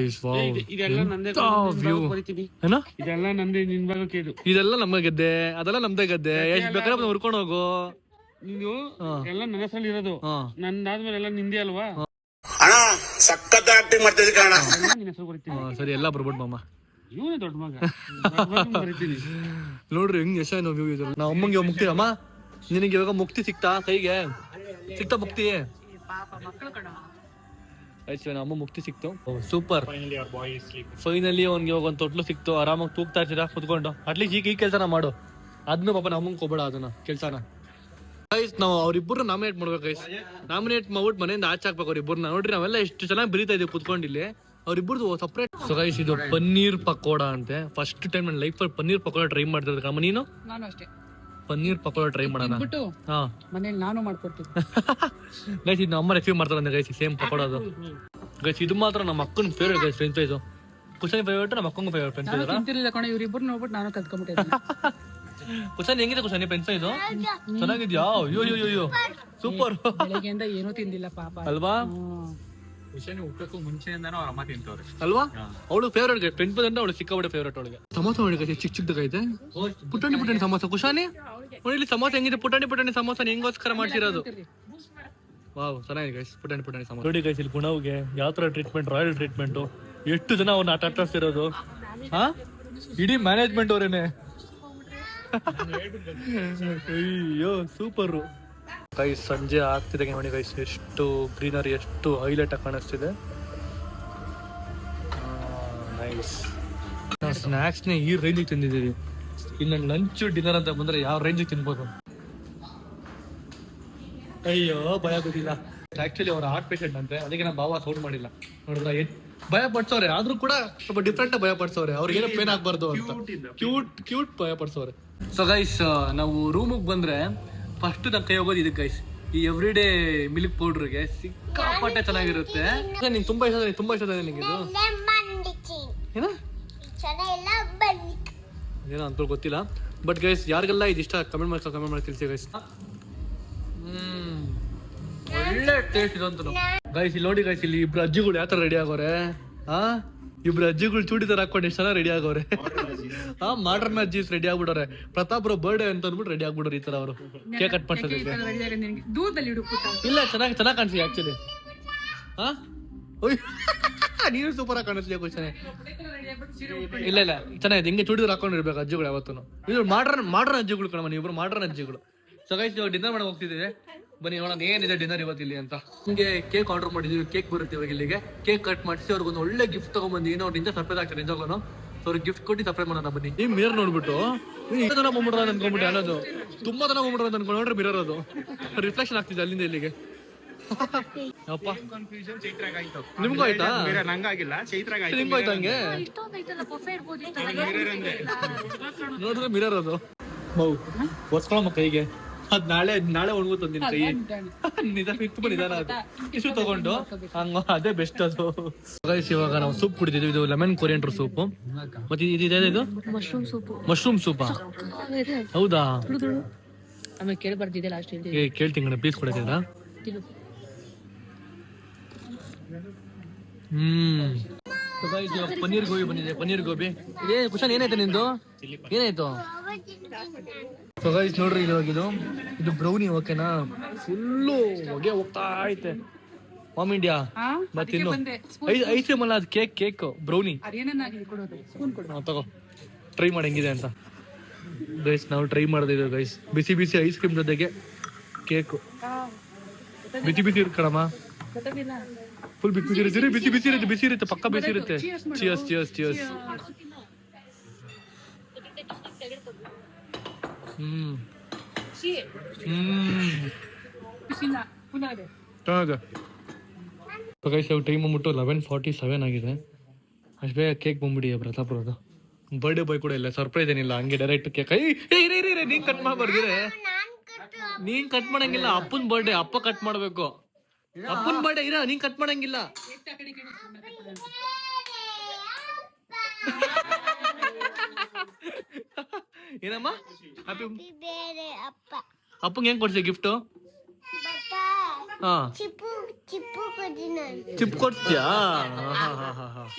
Speaker 4: ಇದೆಲ್ಲ ನಂದೇ ನಿನ್ ಭಾಗಕ್ಕೆ.
Speaker 1: ಇದೆಲ್ಲ ನಮ್ಮ ಗದ್ದೆ, ಅದೆಲ್ಲ ನಮ್ದೇ ಗದ್ದೆ. ಎಷ್ಟ್ ಬೇಕಾದ್ರೆ ಹುರ್ಕೊಂಡು ಹೋಗು.
Speaker 4: ನೀನು ಎಲ್ಲ ನನ್ನ ಹೆಸರಲ್ಲಿ ಇರೋದು, ನಂದಾದ್ಮೇಲೆ ಎಲ್ಲ ನಿಂದೆ ಅಲ್ವಾ?
Speaker 5: ಸಖತ್ ಆಕ್ಟಿಂಗ್ ಮಾಡ್ತಿದ್ದೆ ಕಾರಣ.
Speaker 4: ನಿನ್ನ ಹೆಸರು ಬರೀತೀನಿ.
Speaker 1: ಸರಿ ಎಲ್ಲ ಬರ್ಬೋದು ಮಾಮ.
Speaker 4: ಇವನೇ ದೊಡ್ಡ ಮಗ ಬರೀತೀನಿ.
Speaker 1: ನೋಡ್ರಿ ಹೆಂಗ್ ಯಶ ವ್ಯೂ ಇದು. ನಾವು ಅಮ್ಮಂಗೆ ಮುಕ್ತಿ ಅಮ್ಮ, ನಿನಗೆ ಇವಾಗ ಮುಕ್ತಿ ಸಿಕ್ತಾ? ಕೈಗೆ ಸಿಕ್ತಾ ಮುಕ್ತಿ? ಆಯ್ತು, ಅಮ್ಮ ಮುಕ್ತಿ ಸಿಕ್ತು. ಸೂಪರ್. ಫೈನಲಿ ಅವ್ನಿಗೆ ಇವಾಗ ಒಂದು ತೊಟ್ಲು ಸಿಕ್ತು. ಆರಾಮಾಗಿ ತೂಗ್ತಾ ಇರ್ತೀರಾ ಕುತ್ಕೊಂಡು. ಅಟ್ಲೀಸ್ಟ್ ಈ ಕೆಲಸನ ಮಾಡು. ಅದನ್ನ ಪಾಪ ನಮ್ಮಂಗೆ ಕೊಬೇಡ ಅದನ್ನ ಕೆಲ್ಸನ. ಗೈಸ್ ನಾವು ಅವ್ರಿಬ್ಬರು ನಾಮಿನೇಟ್ ಮಾಡ್ಬೇಕು ಗೈಸ್. ನಾಮಿನೇಟ್ ಮಾಡ್ಬಿಟ್ಟು ಮನೆಯಿಂದ ಆಚೆ ಹಾಕ್ಬೇಕು ಅವ್ರಿಬ್ಬರನ್ನ. ನೋಡ್ರಿ ನಾವೆಲ್ಲ ಎಷ್ಟು ಚೆನ್ನಾಗಿ ಬರೀತಾ ಇದೀವಿ ಕುತ್ಕೊಂಡು ಇಲ್ಲಿ. ಅವ್ರಿಬ್ಬರದು ಸಪ್ರೇಟ್. ಸೊ ಗೈಸ್ ಇದು ಪನ್ನೀರ್ ಪಕೋಡ ಅಂತೆ. ಫಸ್ಟ್ ಟೈಮ್ ನನ್ನ ಲೈಫ್ ಅಲ್ಲಿ ಪನ್ನೀರ್ ಪಕೋಡ ಟ್ರೈ ಮಾಡ್ತಿದ್ದೆ. ಅಮ್ಮ ನೀನು?
Speaker 7: ನಾನು ಅಷ್ಟೇ
Speaker 1: ಪನ್ನೀರ್ ಪಕೋಡ ಟ್ರೈ ಮಾಡೋಣ.
Speaker 7: ಮನೇಲಿ ನಾನು ಮಾಡ್ಕೊಡ್ತೀನಿ
Speaker 1: ಗೈಸ್. ಇದು ನಮ್ಮ ರೆಸಿಪಿ ಮಾಡ್ತಾರೆ ಗೈಸ್, ಸೇಮ್ ಪಕೋಡದು ಗೈಸ್. ಇದು ಮಾತ್ರ ನಮ್ಮ ಅಕ್ಕನ favourite guys, French fries. Cushion favourite, ನಮ್ಮ ಅಕ್ಕಂಗೆ ಫೇವ್ರೇಟ್ ಫ್ರೆಂಚ್ ಫ್ರೈಸ್.
Speaker 7: ತಿಂತಿರ್ಲಿಲ್ಲ ಕಣ, ಇವ್ರಿಬ್ಬರು ನೋಡ್ಬಿಟ್ಟು ನಾನು ಕಲ್ತ್ಕೊಂಡ್ಬಿಟ್ಟಿದ್ದೆ.
Speaker 1: ಕುಶನ್ ಹೆಂಗಿದೆ ಕುಶನ್ ಫ್ರೆಂಚ್ ಫ್ರೈಸು? ಚೆನ್ನಾಗಿದ್ಯಾ? ಅಯ್ಯೋ ಸೂಪರ್.
Speaker 7: ಬೆಳಗ್ಗೆಯಿಂದ ಏನೂ ತಿಂದಿಲ್ಲ ಪಾಪ
Speaker 1: ಅಲ್ವಾ?
Speaker 4: ಹುಟ್ಟಕ್ಕೂ ಮುಂಚೆಯಿಂದಾನು ಅವ್ರ ಅಮ್ಮ ತಿಂತವ್ರೆ
Speaker 1: ಅಲ್ವಾ? ಅವಳು ಫೇವ್ರೇಟ್ ಗೈ ಫ್ರೆಂಚ್ ಫ್ರೈಸ್ ಅಂದ್ರೆ ಅವಳು ಸಿಕ್ಕಾಬಿಟ್ಟೆ ಫೇವ್ರೇಟ್. ಅವಳಿಗೆ ಸಮೋಸ ನೋಡಿ ಚಿಕ್ಕ ಚಿಕ್ಕದಾಗೈತೆ, ಪುಟಾಣಿ ಸಮೋಸ. ಕುಶಾನಿ ನೋಡಿ ಸಮೋಸ ಹೆಂಗಿದೆ, ಪುಟಾಣಿ ಸಮೋಸ ಹೆಂಗೋಸ್ಕರ ಮಾಡ್ಸಿರೋದು. ವಾವ್ ಚೆನ್ನಾಗಿದೆ ಗೈಸ್, ಪುಟಾಣಿ ಸಮೋಸ. ನೋಡಿ ಗೈಸ್ ಇಲ್ಲಿ ಗುಣವ್ಗೆ ಯಾವ ತರ ಟ್ರೀಟ್ಮೆಂಟ್, ರಾಯಲ್ ಟ್ರೀಟ್ಮೆಂಟ್. ಎಷ್ಟು ಜನ ಅವ್ರನ್ನ ಆಟ ಆಡ್ತಿರೋದು. ಇಡೀ ಮ್ಯಾನೇಜ್ಮೆಂಟ್ ಅವರೇನೆ. ಅಯ್ಯೋ ಸೂಪರ್ ಗೈಸ್. ಸಂಜೆ ಆಗ್ತಿದೆ ನೋಡಿ ಗೈಸ್, ಎಷ್ಟು ಗ್ರೀನರಿ, ಎಷ್ಟು ಹೈಲೈಟ್ ಆಗಿ ಕಾಣಿಸ್ತಿದೆ. ನೈಸ್. ನಾವು ಸ್ನ್ಯಾಕ್ಸ್ನ ಈ ರೇಂಜಿಗೆ ತಿಂದಿದ್ದೀವಿ. ಇನ್ನು ಲಂಚ್ ಡಿನ್ನರ್ ಅಂತ ಬಂದ್ರೆ ಯಾವ ರೇಂಜಿಗೆ ತಿನ್ಬೋದು. ಅಯ್ಯೋ ಭಯ ಗೊತ್ತಿಲ್ಲ. ಆಕ್ಚುಲಿ ಅವ್ರ ಹಾರ್ಟ್ ಪೇಷಂಟ್ ಅಂತೆ, ಅದಕ್ಕೆ ನಮ್ಮ ಭಾವ ಸೌಂಡ್ ಮಾಡಿಲ್ಲ. ನೋಡಿದ್ರ ಭಯ ಪಡ್ಸವ್ರೆ, ಆದ್ರೂ ಕೂಡ ಸ್ವಲ್ಪ ಡಿಫ್ರೆಂಟ್ ಭಯ ಪಡ್ಸವ್ರೆ. ಅವ್ರಿಗೇನೋ ಪೇನ್ ಆಗ್ಬಾರ್ದು ಅಂತ ಕ್ಯೂಟ್ ಭಯ ಪಡ್ಸವ್ರೆ. ಸೊ ಗೈಸ್ ನಾವು ರೂಮಿಗೆ ಬಂದ್ರೆ ಫಸ್ಟ್ ನಾನು ಕೈ ಹೋಗೋದು ಇದಕ್ಕೆ ಗೈಸ್, ಈ ಎವ್ರಿ ಡೇ ಮಿಲ್ಕ್ ಪೌಡ್ರಿಗೆ. ಸಿಕ್ಕಾಪಟ್ಟೆ ಚೆನ್ನಾಗಿರುತ್ತೆ. ನಿಂಗೆ ತುಂಬಾ ಇಷ್ಟ ಇದೆ ನಿಂಗೆ ಇದು ಏನೋ ಅಂತ ಗೊತ್ತಿಲ್ಲ. ಬಟ್ ಗೈಸ್ ಯಾರಿಗೆಲ್ಲ ಇದಿಷ್ಟ ಕಮೆಂಟ್ ಮಾಡಿ ತಿಳಿಸಿ ಗೈಸ್. ಒಳ್ಳೆ ಟೇಸ್ಟ್ ಇದು ಅಂತ ಗೈಸ್. ಇಲ್ಲಿ ನೋಡಿ ಗೈಸ್, ಇಲ್ಲಿ ಇಬ್ರು ಅಜ್ಜಿಗಳು ಯಾವ ತರ ರೆಡಿ ಆಗೋರೆ. ಇಬ್ರು ಅಜ್ಜಿಗಳು ಚೂಡಿ ತರ ಹಾಕೊಂಡು ಎಷ್ಟು ಚೆನ್ನಾಗಿ ರೆಡಿ ಆಗೋರೆ. ಮಾಡ್ರನ್ ಅಜ್ಜೀಸ್ ರೆಡಿ ಆಗ್ಬಿಡೋರೆ. ಪ್ರತಾಪ್ ಬರ್ಡೇ ಅಂತ ಅಂದ್ಬಿಟ್ಟು ರೆಡಿ ಆಗ್ಬಿಡೋರು ಈ ತರ ಅವರು ಕೇಕ್ ಕಟ್ ಮಾಡ್ಸೋದಕ್ಕೆ. ಇಲ್ಲ ಚೆನ್ನಾಗಿ ಕಾಣಿಸ್ತೀವಿ ಆಕ್ಚುಲಿ. ನೀನು ಸೂಪರ್ ಆಗಿ ಕಾಣಿಸ್ತೀಯ ಕ್ವಶನ್. ಇಲ್ಲ ಇಲ್ಲ ಚೆನ್ನಾಗಿದೆ, ಹಿಂಗೆ ಚೂಡಿದ್ರು ಹಾಕೊಂಡಿರ್ಬೇಕು ಅಜ್ಜಿಗಳು ಯಾವತ್ತೂ. ಇದು ಮಾಡ್ರನ್ ಅಜ್ಜಿಗಳು ಕಣಮ್ಮ, ನೀವಿಬ್ರು ಮಾಡ್ರನ್ ಅಜ್ಜಿಗಳು. ಸೊ ಗೈಸ್ ಡಿನ್ನರ್ ಮಾಡಕ್ ಹೋಗ್ತಿದ್ದೀವಿ, ಬನ್ನಿ ನೋಡೋಣ ಏನಿದೆ ಡಿನ್ನರ್ ಇವತ್ತಿಲ್ಲಿ ಅಂತ. ಹಿಂಗೆ ಕೇಕ್ ಆರ್ಡರ್ ಮಾಡಿದೀವಿ, ಕೇಕ್ ಬರುತ್ತೆ ಇವಾಗ ಇಲ್ಲಿಗೆ. ಕೇಕ್ ಕಟ್ ಮಾಡಿಸಿ ಅವ್ರಿಗೊಂದು ಒಳ್ಳೆ ಗಿಫ್ಟ್ ತಗೊಂಡ್ಬಂದು ಏನೋ ನಿಂದ ಸರ್ಪ್ರೈಸ್ ಆಗ್ತದೆ ನಿಜವಾಗ್ಲೂ. ಸೊ ಅವ್ರಿಗೆ ಗಿಫ್ಟ್ ಕೊಟ್ಟು ಸರ್ಪ್ರೈಸ್ ಮಾಡೋಣ ಬನ್ನಿ. ಈ ಮಿರರ್ ನೋಡ್ಬಿಟ್ಟು ಜನ ಬಂದ್ಬಿಡ್ರ ಅನ್ಕೊಂಡ್ಬಿಟ್ಟು ಅನ್ನೋದು, ತುಂಬಾ ಜನ ಬಂದ್ಬಿಡ್ರ ಅಂತ ಅನ್ಕೊಂಡು ನೋಡ್ರಿ ಮಿರರ್ ಅದು ರಿಫ್ಲೆಕ್ಷನ್ ಆಗ್ತಿದೆ ಅಲ್ಲಿಂದ ಇಲ್ಲಿಗೆ. ಅಪ್ಪ ನಿಮ್ಗೂ ಆಯ್ತಾ?
Speaker 4: ನಂಗಾಗಿಲ್ಲ, ಚೈತ್ರಾಗ
Speaker 1: ನಿಮ್ಗೂ ಆಯ್ತಾ ಹಂಗೆ? ನೋಡ್ರೆ ಮಿರರ್ ಅದು ಒರ್ಸ್ಕೊಳಮ್ಮ ಕೈಗೆ, ಅದ್ ನಾಳೆ ಒಣಗುತ್ತ ನಿನ್ ಕೈ. ತುಂಬಾ ನಿಧಾನ ಅದು ಟಿಶ್ಯೂ ತಗೊಂಡು ಹಂಗ, ಅದೇ ಬೆಸ್ಟ್ ಅದು. ಇವಾಗ ನಾವು ಸೂಪ್ ಕುಡಿದಿದ್ವಿ, ಇದು ಲೆಮನ್ ಕೊರಿಯಂಡರ್ ಸೂಪ್. ಮತ್ತೆ ಇದು ಮಶ್ರೂಮ್ ಸೂಪಾ? ಹೌದಾ?
Speaker 3: ಆಮೇಲೆ ಕೇಳ್ಬಾರ್ದಿದೆ ಲಾಸ್ಟ್
Speaker 1: ಕೇಳ್ತೀನಿ ಪ್ಲೀಸ್ ಕೊಡೋದಿಲ್ಲ. ಪನ್ನೀರ್ ಗೋಬಿ ಬಂದಿದೆ, ಪನ್ನೀರ್ ಗೋಬಿ. ಇದೇ ಕುಶಾಲ್ ಏನಾಯ್ತು ನಿಂದು? ಏನಾಯ್ತು? ಸೊ ಗೈಸ್ ನೋಡ್ರಿ, ಇದು ಬ್ರೌನಿ ಓಕೆನಾ? ಫುಲ್ಲು ಹೊಗೆ ಹೋಗ್ತಾ ಐತೆ. ಮಾಮ್ ಇಂಡಿಯಾ ಮತ್ತಿನ್ನು ಐಸ್ ಕ್ರೀಮ್ ಅಲ್ಲ, ಅದು ಕೇಕ್ ಬ್ರೌನಿ. ತಗೋ ಟ್ರೈ ಮಾಡಿ ಹೆಂಗಿದೆ ಅಂತ. ಗೈಸ್ ನಾವು ಟ್ರೈ ಮಾಡಿದೀವಿ ಗೈಸ್, ಬಿಸಿ ಬಿಸಿ ಐಸ್ ಕ್ರೀಮ್ ಜೊತೆಗೆ ಕೇಕು. ಬಿಸಿ ಬಿಸಿ ಇರ್ಕಣಮ್ಮ, ಫುಲ್ ಬಿಸಿ ಇರುತ್ತೆ ಪಕ್ಕ ಬಿಸಿ ಇರುತ್ತೆ. ಚಿಯರ್ಸ್. ಟೈಮ್ ಬಂದ್ಬಿಟ್ಟು 11:47 ಆಗಿದೆ. ಅಷ್ಟು ಬೇಗ ಕೇಕ್ ಬಂದ್ಬಿಡಿ ಪ್ರತಾಪ್ರದು. ಬರ್ಡೇ ಬಾಯ್ ಕೂಡ ಇಲ್ಲ, ಸರ್ಪ್ರೈಸ್ ಏನಿಲ್ಲ, ಹಂಗೆ ಡೈರೆಕ್ಟ್ ಕೇಕ್. ನೀನ್ ಕಟ್ ಮಾಡ್ಬಾರ್ದಿರೆ, ನೀನ್ ಕಟ್ ಮಾಡಂಗಿಲ್ಲ. ಅಪ್ಪನ್ ಬರ್ಡೇ, ಅಪ್ಪ ಕಟ್ ಮಾಡ್ಬೇಕು. ಅಪ್ಪನ್ ಬರ್ಡೇ ಇರ, ನೀನ್ ಕಟ್ ಮಾಡಂಗಿಲ್ಲ. ಏನಮ್ಮ ಅಪ್ಪಂಗೆ ಹೆಂಗ್ ಕೊಡ್ಸಿ ಗಿಫ್ಟ್? ಚಿಪ್ ಕೊಡ್ತೀಯಾ?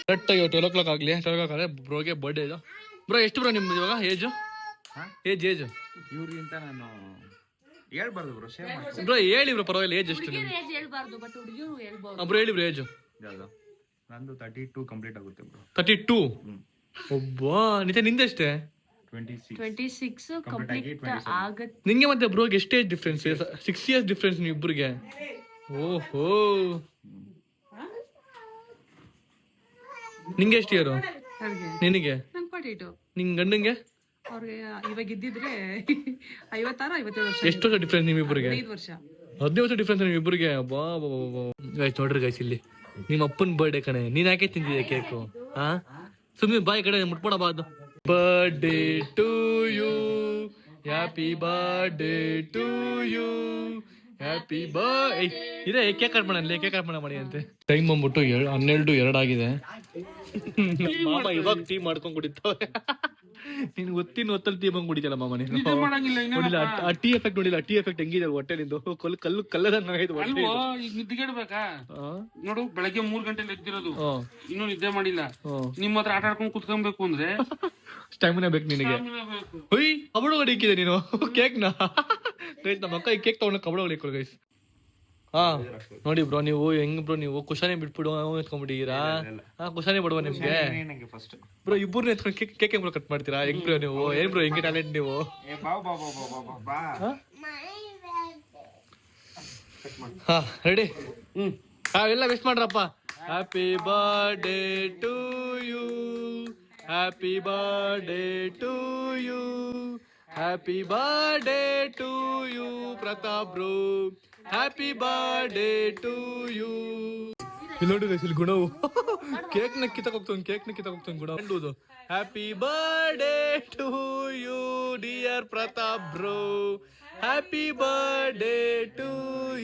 Speaker 1: ಕರೆಕ್ಟ್ ಆಗಿ 12 o'clock ಆಗ್ಲಿ, 12 o'clock ಆದ್ರೆ ಬ್ರೋಗೆ ಬರ್ಡೇ ಇದು. ಬ್ರೋ ಎಷ್ಟು ಬ್ರೋ ನಿಮ್ದು ಇವಾಗ ಏಜ್?
Speaker 8: ಇವ್ರಿಗಿಂತ ನಾನು ಹೇಳ್ಬಾರ್ದು ಬ್ರೋ,
Speaker 1: ಬ್ರೋ ಹೇಳಿ ಬ್ರೋ, ಪರವಾಗಿಲ್ಲ. ಏಜ್ ಎಷ್ಟು ನಿಮ್ದು? ಬ್ರೋ ಹೇಳಿ ಬ್ರೋ ಏಜ್.
Speaker 8: ನಂದು 32 ಕಂಪ್ಲೀಟ್ ಆಗುತ್ತೆ ಬ್ರೋ.
Speaker 1: 32? ಒಬ್ಬ ನಿಂದೆಷ್ಟೇ?
Speaker 3: 26 ಕಂಪ್ಲೀಟ್ ಆಗತ್ತೆ.
Speaker 1: ನಿಂಗೆ ಮತ್ತೆ ಬ್ರೋಗೆ ಎಷ್ಟು ಏಜ್ ಡಿಫ್ರೆನ್ಸ್? 6 years ಡಿಫ್ರೆನ್ಸ್ ನೀವು ಇಬ್ಬರಿಗೆ. ಓಹೋ, ನಿಂಗೆ ಎಷ್ಟು ಇಯರು? ನಿನಗೆ? ನಿಂಗೆ ಗಂಡಂಗೆ?
Speaker 7: ಅವ್ರಿಗೆ ಇವಾಗ ಇದ್ದಿದ್ರೆ 56 57 ವರ್ಷ.
Speaker 1: ಎಷ್ಟು ವರ್ಷ ಡಿಫ್ರೆನ್ಸ್ ನಿಮ್ಮಿಬ್ಬರಿಗೆ?
Speaker 7: 15 ವರ್ಷ.
Speaker 1: 15 ವರ್ಷ ಡಿಫ್ರೆನ್ಸ್ ನಿಮ್ಮಿಬ್ಬರಿಗೆ. ಗೈಸ್ ನೋಡ್ರಿ ಗೈಸ್, ಇಲ್ಲಿ ನಿಮ್ಮ ಅಪ್ಪನ ಬರ್ಡೇ ಕಣೆ, ನೀನ್ ಯಾಕೆ ತಿಂದಿದೆ ಕೇಕು? ಹಾ ಸುಮ್ಮನೆ ಬಾಯ್ ಕಡೆ ಮುಟ್ಕೊಡಬಾರ್ದು. Birthday to you, happy birthday to you, happy birthday. ಇದೆ ಕೇಕ್ ಕಟ್ ಮಾಡಲಿ, ಕೇಕ್ ಕಟ್ ಮಾಡಿ ಅಂತೆ. ಟೈಮ್ ಬಂದ್ಬಿಟ್ಟು 12:02 ಆಗಿದೆ. ಮಾಮ ಇವಾಗ ಟೀ ಮಾಡ್ಕೊಂಡ್ ಕುಡಿತಾವೆ. ನೀನ್ ಹೊತ್ತಲ್ಲಿ ಟೀ ಬಂದ್ ಕುಡಿತಲ್ಲ ಮಾಮ ನೀನು. ನೋಡಿಲ್ಲ ಆ ಟೀ ಎಫೆಕ್ಟ್, ನೋಡಿಲ್ಲ ಟೀ ಎಫೆಕ್ಟ್ ಹೆಂಗಿದೆ ಹೊಟ್ಟೆ ನಿಂದು? ಕಲ್ಲದಂಗ
Speaker 4: ನಿದ್ದಿಗೆಡ್ಬೇಕಾ ನೋಡು. ಬೆಳಗ್ಗೆ 3 ಗಂಟೆಲಿ ಎದ್ದಿರೋದು, ಇನ್ನೂ ನಿದ್ದೆ ಮಾಡಿಲ್ಲ. ನಿಮ್ಮ ಹತ್ರ ಆಟ ಆಡ್ಕೊಂಡು ಕುತ್ಕೊಬೇಕು ಅಂದ್ರೆ
Speaker 1: ಸ್ಟಾಮಿನಾ ಬೇಕು ನಿನಗೆ. ಹೊಯ್ ಕಬಡ ಹೊಡಿಕಿದೆ ನೀನು ಕೇಕ್ನ. ಗೈಸ್ ನಮ್ಮ ಅಕ್ಕ ಈ ಕೇಕ್ ತಗೊಂಡು ಕಬಡ ಹೊಡಿಕೊಳ್ಳಿ ಗೈಸ್. ಹಾ ನೋಡಿ ಬ್ರೋ, ನೀವು ಹೆಂಗ್ ಬ್ರೋ, ನೀವು ಕುಶಾನೆ ಬಿಟ್ಬಿಡು ಎತ್ಕೊಂಡ್ಬಿಟ್ಟಿರಾ? ಕುಶಾನೆ ಬಿಡುವ ನಿಮ್ಗೆ ಬ್ರೋ. ಇಬ್ಬರು ಎತ್ಕೊಂಡು ಕೇಕ್ ಹೆಂಗ್ ಬ್ರೋ ಕಟ್ ಮಾಡ್ತೀರಾ? ಹೆಂಗ್ ಬ್ರೋ ನೀವು? ಏನ್ ಬ್ರೋ ಹೆಂಗೆ ಟ್ಯಾಲೆಂಟ್ ನೀವು? ಹಾ ರೆಡಿ? ಎಲ್ಲ ವಿಶ್ ಮಾಡ್ರಪ್ಪ. Happy birthday to you, happy birthday to you, happy birthday to you Pratap bro, happy birthday to you. ಇಲ್ಲಿ ನೋಡಿ ಇಲ್ಲಿ ಗುಣವು ಕೇಕ್ ನ ಕಿತ್ತೋಗ್ತಾನೆ ಗುಣ ಕಂಡುವುದು. Happy birthday to you dear Pratap bro, happy birthday to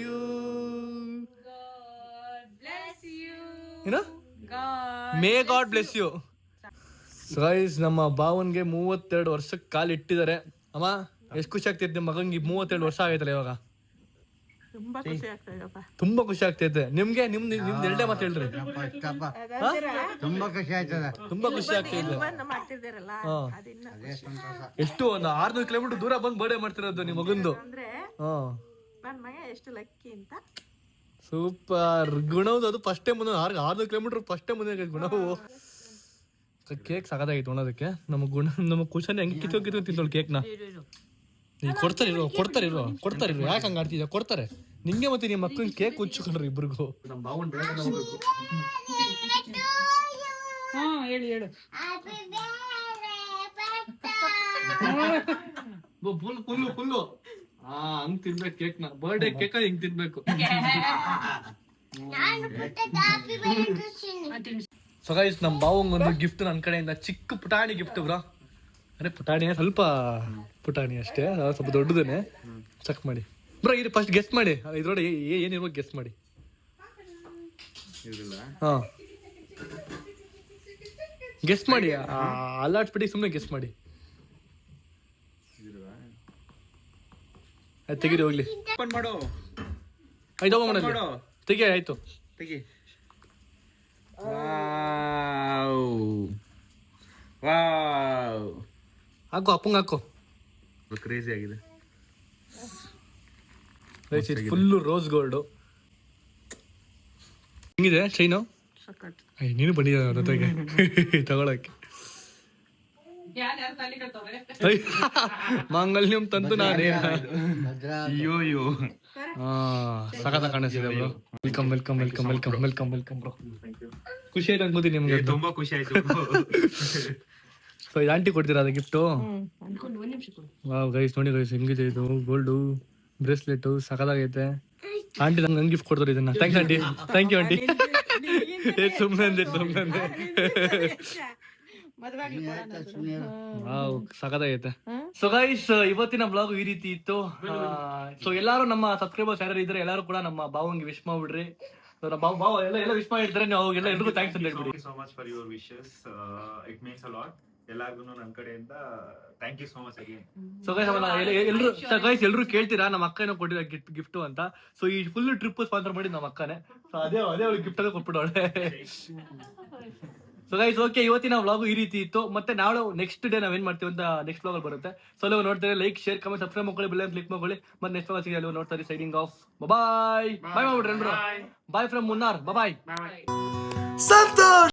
Speaker 1: you. ಏನು? May god bless you. Guys ನಮ್ಮ ಭಾವನ್ಗೆ 32 ವರ್ಷಕ್ಕೆ ಕಾಲಿಟ್ಟಿದ್ದಾರೆ. ಅಮ್ಮ ಎಷ್ಟು ಖುಷಿ ಆಗ್ತೈತೆ ನಿಮ್ಮ ಮಗಂಗೆ? 32 ವರ್ಷ ಆಗೈತಲ್ಲ ಇವಾಗ. ತುಂಬಾ ಖುಷಿ ಆಗ್ತೈತೆ. ನಿಮ್ಗೆ ನಿಮ್ದು 2 ಮಾತು ಹೇಳ್ರಿ.
Speaker 9: ತುಂಬಾ ಖುಷಿ ಆಯ್ತದ.
Speaker 1: ತುಂಬಾ ಖುಷಿ ಆಗ್ತೈತೆ. ಎಷ್ಟು ಒಂದು 600 ಕಿಲೋಮೀಟರ್ ದೂರ ಬಂದು ಬರ್ಡೇ ಮಾಡ್ತಿರೋದು ನಿಮ್ಮ ಮಗಂದು. ಸೂಪರ್. ಗುಣವು ಅದು first time 600 kilometre first time ಗುಣವು. ಕೇಕ್ ಸಗದಾಗಿತ್ತು ಉಣೋದಕ್ಕೆ. ನಮ್ಮ ಕುಶನ್ ಹೆಂಗೆ ಕಿತ್ಕೊಂಡು ತಿಂದೋಳು ಕೇಕ್ನ. ನೀವು ಕೊಡ್ತಾರೆ ಯಾಕೆ ಹಂಗೆ ಆಡ್ತಿದ್ಯಾ? ಕೊಡ್ತಾರೆ ನಿಂಗೆ ಮತ್ತೆ ನಿಮ್ಮ ಮಕ್ಕಳಿಗೆ ಕೇಕ್ ಹುಚ್చుಕೊಂಡ್ರು ಇಬ್ರಿಗೂ. ನಮ್ಮ ಬಾವನ್
Speaker 7: ಹೇಳು
Speaker 1: ಫುಲ್ಲು ಹಂಗ್ ತಿನ್ಬೇಕು ಕೇಕ್ನ. ಬರ್ಡೇ ಕೇಕ್ ಹಿಂಗ್ ತಿನ್ಬೇಕು. ಸೊ ಗೈಸ್ ನಮ್ಮ ಬಾವಂಗ್ ಒಂದು ಗಿಫ್ಟ್ ನನ್ನ ಕಡೆಯಿಂದ, ಚಿಕ್ಕ ಪುಟಾಣಿ ಗಿಫ್ಟ್ ಬ್ರೋ. ಅರೆ ಪುಟಾಣಿ ಸ್ವಲ್ಪ ಪುಟಾಣಿ ಅಷ್ಟೇ, ಸ್ವಲ್ಪ ದೊಡ್ಡದೇನೆ. ಚೆಕ್ ಮಾಡಿ ಬ್ರೋ, ಇದು ಫಸ್ಟ್ ಗೆಸ್ಟ್ ಮಾಡಿ ಇದ್ರೊಳಗೆ ಏನಿರ್ಬೇಕು ಗೆಸ್ಟ್ ಮಾಡಿ. ಹಾ ಗೆಸ್ಟ್ ಮಾಡಿ, ಅಲ್ಲಾಡ್ಸ್ಬಿಟ್ಟು ಸುಮ್ಮನೆ ಗೆಸ್ಟ್ ಮಾಡಿ. ಆಯ್ತು ತೆಗೀರಿ ಹೋಗ್ಲಿ.
Speaker 8: ಮಾಡು
Speaker 1: ಆಯ್ತು ಹೋಗೋಣ ತೆಗಿ. ಆಯ್ತು
Speaker 8: ತೆಗಿ.
Speaker 1: ಹಾಕು ಅಪ್ಪಂಗೆ ಹಾಕು.
Speaker 8: ಕ್ರೇಜಿ ಆಗಿದೆ.
Speaker 1: Full rose gold. ಹೆಂಗಿದೆ ಚೈನು? ನೀನು ಬಂದಿದ್ದ ಜೊತೆಗೆ ತಗೊಳಕ್ಕೆ. ಮಾಂಗಲ್ಯಂ ತಂದು ನಾನೇ.
Speaker 8: ಅಯ್ಯೋ
Speaker 1: ಸಖತ್ ಕಾಣಿಸ್ತಿದೆ ಬ್ರೋ. Welcome bro. ಖುಷಿ ಆಯ್ತು ಅನ್ಕೋತೀನಿ ನಿಮ್ಗೆ.
Speaker 8: ತುಂಬಾ ಖುಷಿ ಆಯ್ತು.
Speaker 1: ಸೊ ಇದು ಆಂಟಿ ಕೊಡ್ತೀರಾ ಅದು ಗಿಫ್ಟು? ವಾವ್ ಗೈಸ್ ನೋಡಿ ಗೈಸ್ ಹೆಂಗಿದೆ ಇದು ಗೋಲ್ಡು ಬ್ರೇಸ್ಲೆಟ್ ಸಖತ್ತಾಗೈತೆ. ಆಂಟಿ ನಂಗೆ ಗಿಫ್ಟ್ ಕೊಡ್ತಾರೆ ಇದನ್ನ. Thanks aunty. Thank you aunty. ಸುಮ್ಮನೆ ವಾವ್ ಸಖತ್ತಾಗೈತೆ. ಸೊ ಗೈಸ್ ಇವತ್ತಿನ ಬ್ಲಾಗ್ ಈ ರೀತಿ ಇತ್ತು. ಸೊ ಎಲ್ಲಾರು ನಮ್ಮ ಸಬ್ಸ್ಕ್ರೈಬರ್ಸ್ ಯಾರು ಇದ್ರೆ ಎಲ್ಲಾರು ಕೂಡ ನಮ್ಮ ಬಾವಂಗೆ ವಿಶ್ ಮಾಡ್ಬಿಡ್ರಿ. ಬಾವ ಎಲ್ಲ ವಿಶ್ ಮಾಡಿರ್ತಾರೆ, ನೀವು ಎಲ್ಲ ಎಲ್ರಿಗೂ ಥ್ಯಾಂಕ್ಸ್ ಅಂತ ಹೇಳ್ಬಿಡಿ.
Speaker 8: So much for your wishes, it means a lot. ಎಲ್ಲಾರ್ಗು ನನ್ನ ಕಡೆಯಿಂದ thank you so much again.
Speaker 1: So guys ಎಲ್ರು ಕೇಳ್ತೀರಾ ನಮ್ಮ ಅಕ್ಕ ಏನೋ ಕೊಟ್ಟಿಲ್ಲ ಗಿಫ್ಟ್ ಅಂತ. ಸೊ ಈ ಫುಲ್ ಟ್ರಿಪ್ ಸ್ಪಾನ್ಸರ್ ಮಾಡಿ ನಮ್ಮ ಅಕ್ಕನೇ. ಸೊ ಅದೇ ಅವ್ಳಿಗೆ ಗಿಫ್ಟ್ ಅಲ್ಲೇ ಕೊಟ್ಬಿಡೋಳೆ. ಸೊ ಗೈಸ್ ಓಕೆ, ಇವತ್ತಿನ ವ್ಲಾಗು ಈ ರೀತಿ ಇತ್ತು. ಮತ್ತೆ ನಾಳೆ ನೆಕ್ಸ್ಟ್ ಡೇ ನಾವೇನ್ ಮಾಡ್ತೀವಿ ಅಂತ ನೆಕ್ಸ್ಟ್ ವ್ಲಾಗ್ ಬರುತ್ತೆ. ಸೊ ಅಲ್ಲಿ ನೋಡ್ತಾರೆ, ಲೈಕ್ ಶೇರ್ ಕಮೆಂಟ್ ಸಬ್ಸ್ಕ್ರೈಬ್ ಮಾಡ್ಕೊಳ್ಳಿ, ಬೆಲ್ ಕ್ಲಿಕ್ ಮಾಡ್ಕೊಳ್ಳಿ. ಮತ್ತೆ ನೆಕ್ಸ್ಟ್ ವ್ಲಾಗ್ ಸಿಗಲಿ ನೋಡ್ತಾರೆ. Signing off. ಬಾಯ್ ಮಾಡ್ಬಿಡ್ರಿ ಎಲ್ರು. ಬಾಯ್ ಫ್ರಮ್ ಮುನ್ನಾರ್. ಬಾಯ್.
Speaker 6: ಸಂತೋಷ್.